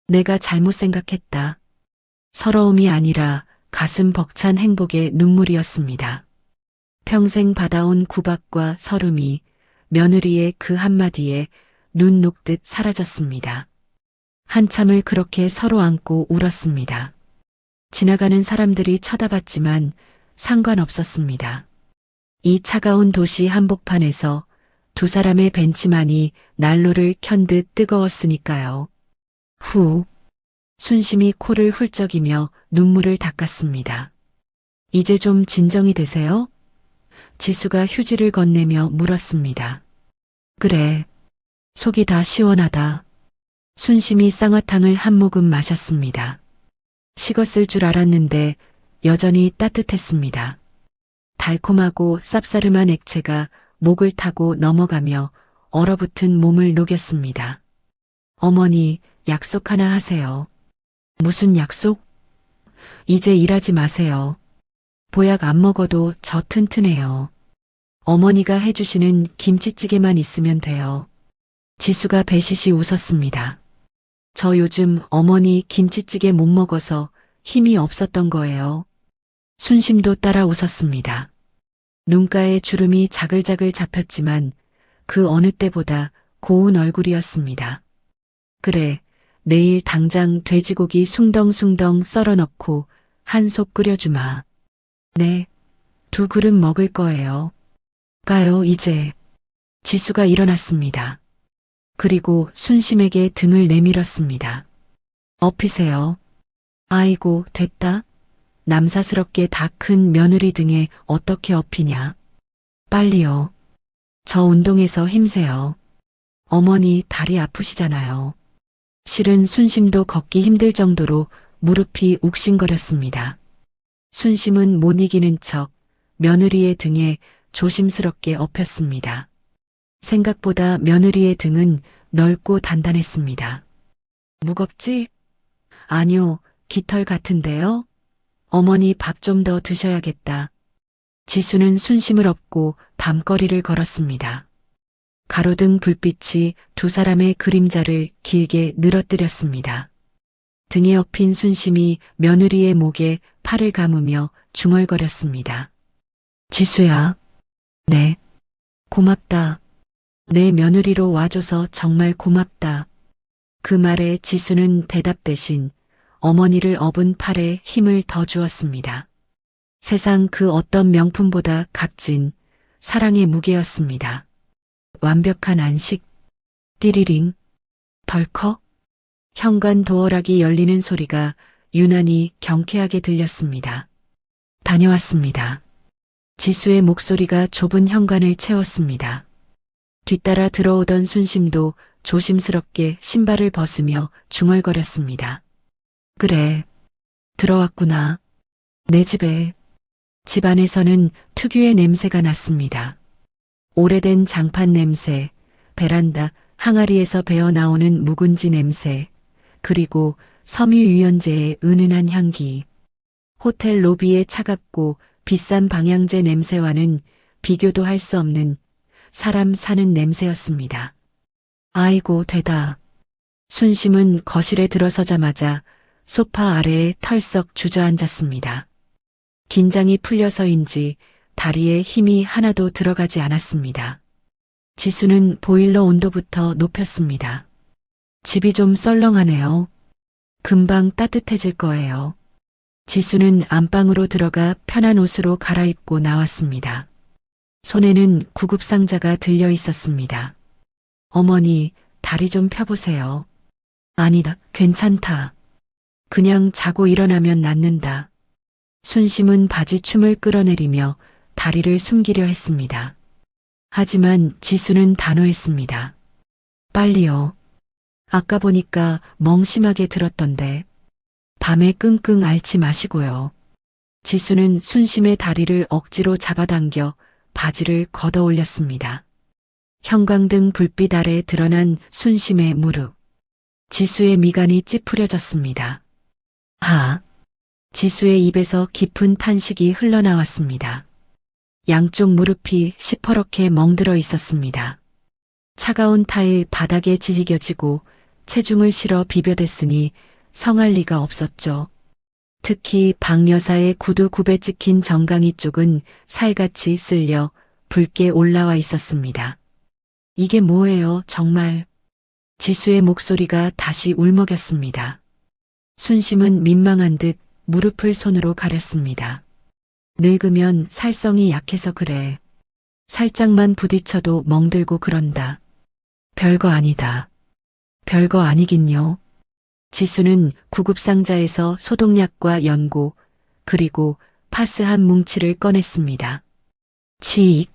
내가 잘못 생각했다. 서러움이 아니라 가슴 벅찬 행복의 눈물이었습니다. 평생 받아온 구박과 서름이 며느리의 그 한마디에 눈 녹듯 사라졌습니다. 한참을 그렇게 서로 안고 울었습니다. 지나가는 사람들이 쳐다봤지만 상관없었습니다. 이 차가운 도시 한복판에서 두 사람의 벤치만이 난로를 켠 듯 뜨거웠으니까요. 후. 순심이 코를 훌쩍이며 눈물을 닦았습니다. 이제 좀 진정이 되세요? 지수가 휴지를 건네며 물었습니다. 그래. 속이 다 시원하다. 순심이 쌍화탕을 한 모금 마셨습니다. 식었을 줄 알았는데 여전히 따뜻했습니다. 달콤하고 쌉싸름한 액체가 목을 타고 넘어가며 얼어붙은 몸을 녹였습니다. 어머니, 약속 하나 하세요. 무슨 약속? 이제 일하지 마세요. 보약 안 먹어도 저 튼튼해요. 어머니가 해주시는 김치찌개만 있으면 돼요. 지수가 배시시 웃었습니다. 저 요즘 어머니 김치찌개 못 먹어서 힘이 없었던 거예요. 순심도 따라 웃었습니다. 눈가에 주름이 자글자글 잡혔지만 그 어느 때보다 고운 얼굴이었습니다. 그래, 내일 당장 돼지고기 숭덩숭덩 썰어 넣고 한솥 끓여주마. 네, 2그릇 먹을 거예요. 가요, 이제. 지수가 일어났습니다. 그리고 순심에게 등을 내밀었습니다. 엎이세요. 아이고, 됐다. 남사스럽게 다 큰 며느리 등에 어떻게 엎이냐. 빨리요. 저 운동해서 힘세요. 어머니 다리 아프시잖아요. 실은 순심도 걷기 힘들 정도로 무릎이 욱신거렸습니다. 순심은 못 이기는 척 며느리의 등에 조심스럽게 엎였습니다. 생각보다 며느리의 등은 넓고 단단했습니다. 무겁지? 아니요, 깃털 같은데요? 어머니 밥 좀 더 드셔야겠다. 지수는 순심을 업고 밤거리를 걸었습니다. 가로등 불빛이 두 사람의 그림자를 길게 늘어뜨렸습니다. 등에 엎인 순심이 며느리의 목에 팔을 감으며 중얼거렸습니다. 지수야. 네. 고맙다. 내 며느리로 와줘서 정말 고맙다. 그 말에 지수는 대답 대신 어머니를 업은 팔에 힘을 더 주었습니다. 세상 그 어떤 명품보다 값진 사랑의 무게였습니다. 완벽한 안식, 띠리링, 덜컥, 현관 도어락이 열리는 소리가 유난히 경쾌하게 들렸습니다. 다녀왔습니다. 지수의 목소리가 좁은 현관을 채웠습니다. 뒤따라 들어오던 순심도 조심스럽게 신발을 벗으며 중얼거렸습니다. 그래, 들어왔구나. 내 집에. 집 안에서는 특유의 냄새가 났습니다. 오래된 장판 냄새, 베란다 항아리에서 배어나오는 묵은지 냄새, 그리고 섬유유연제의 은은한 향기. 호텔 로비의 차갑고 비싼 방향제 냄새와는 비교도 할 수 없는 사람 사는 냄새였습니다. 아이고, 되다. 순심은 거실에 들어서자마자 소파 아래에 털썩 주저앉았습니다. 긴장이 풀려서인지 다리에 힘이 하나도 들어가지 않았습니다. 지수는 보일러 온도부터 높였습니다. 집이 좀 썰렁하네요. 금방 따뜻해질 거예요. 지수는 안방으로 들어가 편한 옷으로 갈아입고 나왔습니다. 손에는 구급상자가 들려 있었습니다. 어머니, 다리 좀 펴보세요. 아니다, 괜찮다. 그냥 자고 일어나면 낫는다. 순심은 바지춤을 끌어내리며 다리를 숨기려 했습니다. 하지만 지수는 단호했습니다. 빨리요. 아까 보니까 멍심하게 들었던데. 밤에 끙끙 앓지 마시고요. 지수는 순심의 다리를 억지로 잡아당겨 바지를 걷어 올렸습니다. 형광등 불빛 아래 드러난 순심의 무릎. 지수의 미간이 찌푸려졌습니다. 하. 지수의 입에서 깊은 탄식이 흘러나왔습니다. 양쪽 무릎이 시퍼렇게 멍들어 있었습니다. 차가운 타일 바닥에 지지겨지고 체중을 실어 비벼댔으니 성할 리가 없었죠. 특히 박 여사의 구두 굽에 찍힌 정강이 쪽은 살같이 쓸려 붉게 올라와 있었습니다. 이게 뭐예요, 정말. 지수의 목소리가 다시 울먹였습니다. 순심은 민망한 듯 무릎을 손으로 가렸습니다. 늙으면 살성이 약해서 그래. 살짝만 부딪혀도 멍들고 그런다. 별거 아니다. 별거 아니긴요. 지수는 구급상자에서 소독약과 연고, 그리고 파스 한 뭉치를 꺼냈습니다. 치익.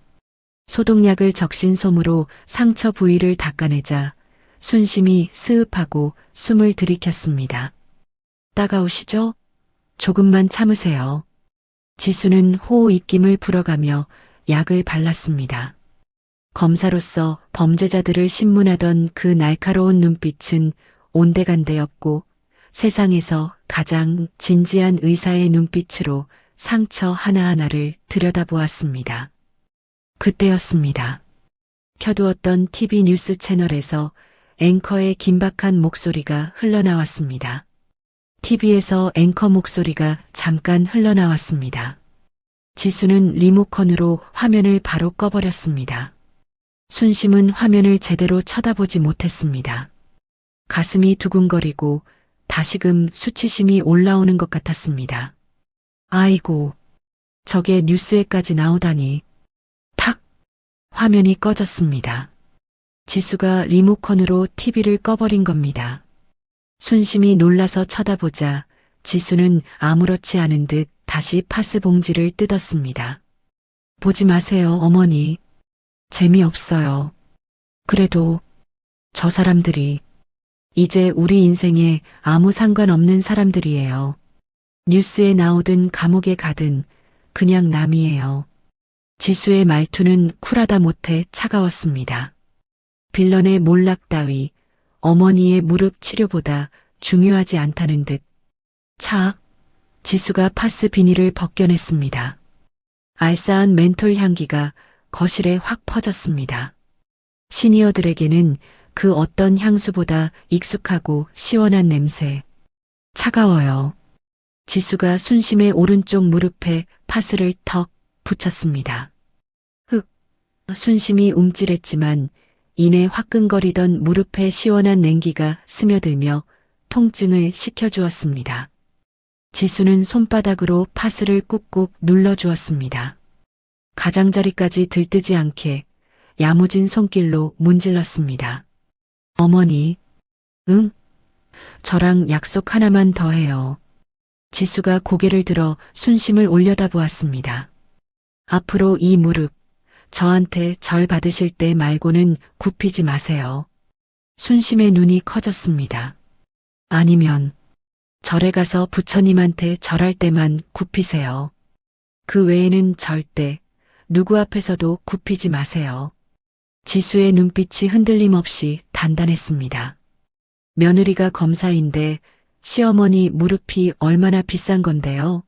소독약을 적신 솜으로 상처 부위를 닦아내자 순심이 스흡하고 숨을 들이켰습니다. 따가우시죠? 조금만 참으세요. 지수는 호호 입김을 불어가며 약을 발랐습니다. 검사로서 범죄자들을 신문하던 그 날카로운 눈빛은 온데간데였고 세상에서 가장 진지한 의사의 눈빛으로 상처 하나하나를 들여다보았습니다. 그때였습니다. 켜두었던 TV 뉴스 채널에서 앵커의 긴박한 목소리가 흘러나왔습니다. TV에서 앵커 목소리가 잠깐 흘러나왔습니다. 지수는 리모컨으로 화면을 바로 꺼버렸습니다. 순심은 화면을 제대로 쳐다보지 못했습니다. 가슴이 두근거리고 다시금 수치심이 올라오는 것 같았습니다. 아이고, 저게 뉴스에까지 나오다니. 탁! 화면이 꺼졌습니다. 지수가 리모컨으로 TV를 꺼버린 겁니다. 순심이 놀라서 쳐다보자 지수는 아무렇지 않은 듯 다시 파스 봉지를 뜯었습니다. 보지 마세요, 어머니. 재미없어요. 그래도 저 사람들이 이제 우리 인생에 아무 상관없는 사람들이에요. 뉴스에 나오든 감옥에 가든 그냥 남이에요. 지수의 말투는 쿨하다 못해 차가웠습니다. 빌런의 몰락 따위 어머니의 무릎 치료보다 중요하지 않다는 듯. 차. 지수가 파스 비닐을 벗겨냈습니다. 알싸한 멘톨 향기가 거실에 확 퍼졌습니다. 시니어들에게는 그 어떤 향수보다 익숙하고 시원한 냄새. 차가워요. 지수가 순심의 오른쪽 무릎에 파스를 턱 붙였습니다. 흑. 순심이 움찔했지만 이내 화끈거리던 무릎에 시원한 냉기가 스며들며 통증을 식혀주었습니다. 지수는 손바닥으로 파스를 꾹꾹 눌러주었습니다. 가장자리까지 들뜨지 않게 야무진 손길로 문질렀습니다. 어머니, 응? 저랑 약속 하나만 더 해요. 지수가 고개를 들어 순심을 올려다보았습니다. 앞으로 이 무릎, 저한테 절 받으실 때 말고는 굽히지 마세요. 순심의 눈이 커졌습니다. 아니면 절에 가서 부처님한테 절할 때만 굽히세요. 그 외에는 절대 누구 앞에서도 굽히지 마세요. 지수의 눈빛이 흔들림 없이 단단했습니다. 며느리가 검사인데 시어머니 무릎이 얼마나 비싼 건데요.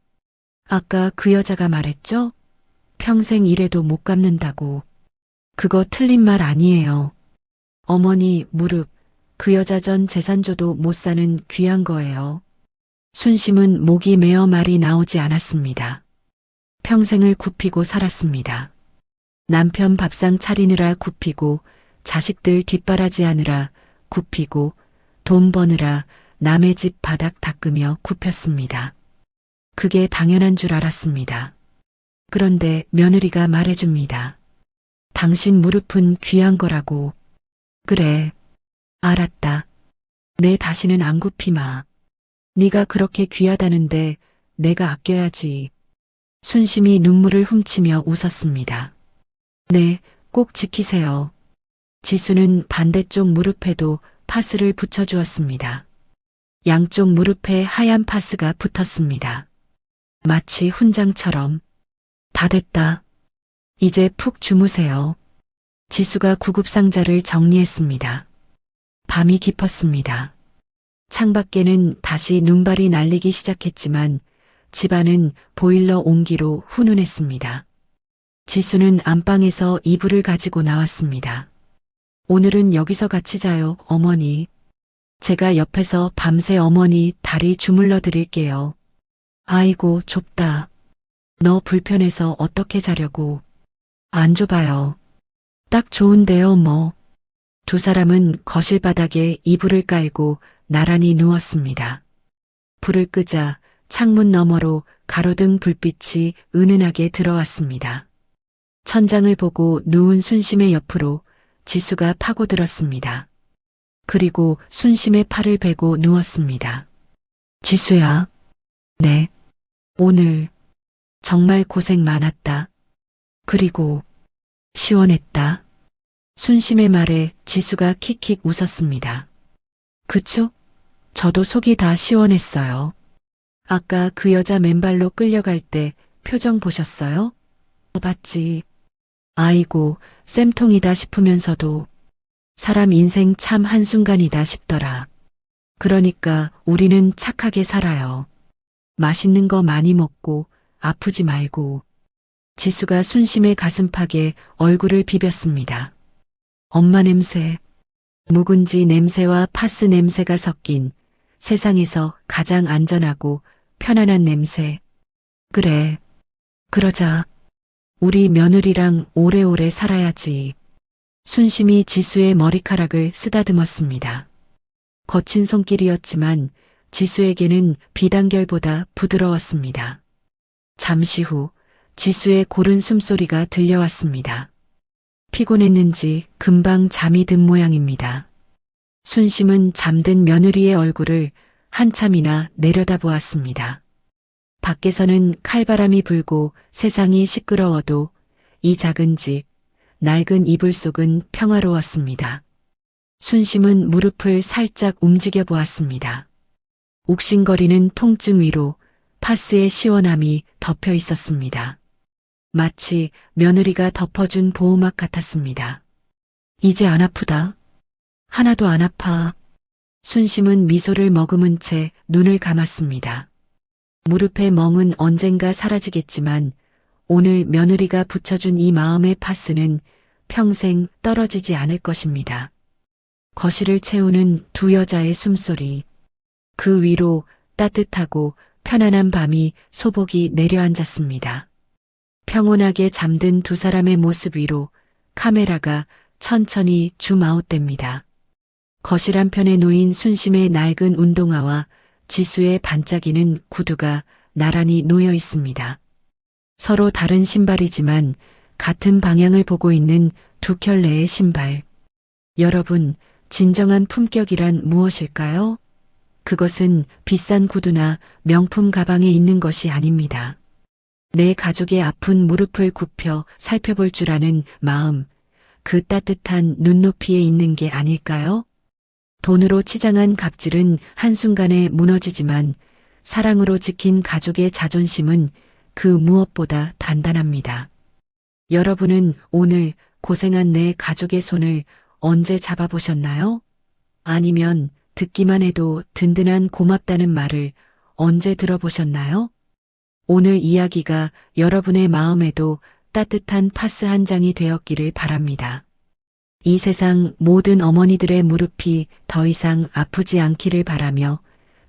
아까 그 여자가 말했죠? 평생 일해도 못 갚는다고. 그거 틀린 말 아니에요. 어머니 무릎, 그 여자 전 재산 줘도 못 사는 귀한 거예요. 순심은 목이 메어 말이 나오지 않았습니다. 평생을 굽히고 살았습니다. 남편 밥상 차리느라 굽히고 자식들 뒷바라지하느라 굽히고 돈 버느라 남의 집 바닥 닦으며 굽혔습니다. 그게 당연한 줄 알았습니다. 그런데 며느리가 말해줍니다. 당신 무릎은 귀한 거라고. 그래. 알았다. 내 다시는 안 굽히마. 네가 그렇게 귀하다는데 내가 아껴야지. 순심이 눈물을 훔치며 웃었습니다. 네, 꼭 지키세요. 지수는 반대쪽 무릎에도 파스를 붙여주었습니다. 양쪽 무릎에 하얀 파스가 붙었습니다. 마치 훈장처럼. 다 됐다. 이제 푹 주무세요. 지수가 구급상자를 정리했습니다. 밤이 깊었습니다. 창밖에는 다시 눈발이 날리기 시작했지만 집안은 보일러 온기로 훈훈했습니다. 지수는 안방에서 이불을 가지고 나왔습니다. 오늘은 여기서 같이 자요, 어머니. 제가 옆에서 밤새 어머니 다리 주물러 드릴게요. 아이고, 좁다. 너 불편해서 어떻게 자려고. 안 좁아요. 딱 좋은데요, 뭐. 두 사람은 거실 바닥에 이불을 깔고 나란히 누웠습니다. 불을 끄자 창문 너머로 가로등 불빛이 은은하게 들어왔습니다. 천장을 보고 누운 순심의 옆으로 지수가 파고들었습니다. 그리고 순심의 팔을 베고 누웠습니다. 지수야. 네. 오늘 정말 고생 많았다. 그리고 시원했다. 순심의 말에 지수가 킥킥 웃었습니다. 그쵸? 저도 속이 다 시원했어요. 아까 그 여자 맨발로 끌려갈 때 표정 보셨어요? 봤지. 아이고, 쌤통이다 싶으면서도 사람 인생 참 한순간이다 싶더라. 그러니까 우리는 착하게 살아요. 맛있는 거 많이 먹고 아프지 말고. 지수가 순심의 가슴팍에 얼굴을 비볐습니다. 엄마 냄새, 묵은지 냄새와 파스 냄새가 섞인 세상에서 가장 안전하고 편안한 냄새. 그래, 그러자. 우리 며느리랑 오래오래 살아야지. 순심이 지수의 머리카락을 쓰다듬었습니다. 거친 손길이었지만 지수에게는 비단결보다 부드러웠습니다. 잠시 후 지수의 고른 숨소리가 들려왔습니다. 피곤했는지 금방 잠이 든 모양입니다. 순심은 잠든 며느리의 얼굴을 한참이나 내려다보았습니다. 밖에서는 칼바람이 불고 세상이 시끄러워도 이 작은 집, 낡은 이불 속은 평화로웠습니다. 순심은 무릎을 살짝 움직여 보았습니다. 욱신거리는 통증 위로 파스의 시원함이 덮여 있었습니다. 마치 며느리가 덮어준 보호막 같았습니다. 이제 안 아프다. 하나도 안 아파. 순심은 미소를 머금은 채 눈을 감았습니다. 무릎의 멍은 언젠가 사라지겠지만 오늘 며느리가 붙여준 이 마음의 파스는 평생 떨어지지 않을 것입니다. 거실을 채우는 두 여자의 숨소리. 그 위로 따뜻하고 편안한 밤이 소복이 내려앉았습니다. 평온하게 잠든 두 사람의 모습 위로 카메라가 천천히 줌아웃됩니다. 거실 한편에 놓인 순심의 낡은 운동화와 지수의 반짝이는 구두가 나란히 놓여 있습니다. 서로 다른 신발이지만 같은 방향을 보고 있는 두 켤레의 신발. 여러분, 진정한 품격이란 무엇일까요? 그것은 비싼 구두나 명품 가방에 있는 것이 아닙니다. 내 가족의 아픈 무릎을 굽혀 살펴볼 줄 아는 마음, 그 따뜻한 눈높이에 있는 게 아닐까요? 돈으로 치장한 갑질은 한순간에 무너지지만 사랑으로 지킨 가족의 자존심은 그 무엇보다 단단합니다. 여러분은 오늘 고생한 내 가족의 손을 언제 잡아보셨나요? 아니면 듣기만 해도 든든한 고맙다는 말을 언제 들어보셨나요? 오늘 이야기가 여러분의 마음에도 따뜻한 파스 한 장이 되었기를 바랍니다. 이 세상 모든 어머니들의 무릎이 더 이상 아프지 않기를 바라며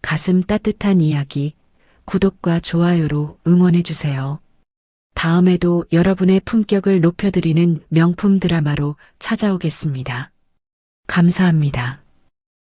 가슴 따뜻한 이야기, 구독과 좋아요로 응원해주세요. 다음에도 여러분의 품격을 높여드리는 명품 드라마로 찾아오겠습니다. 감사합니다.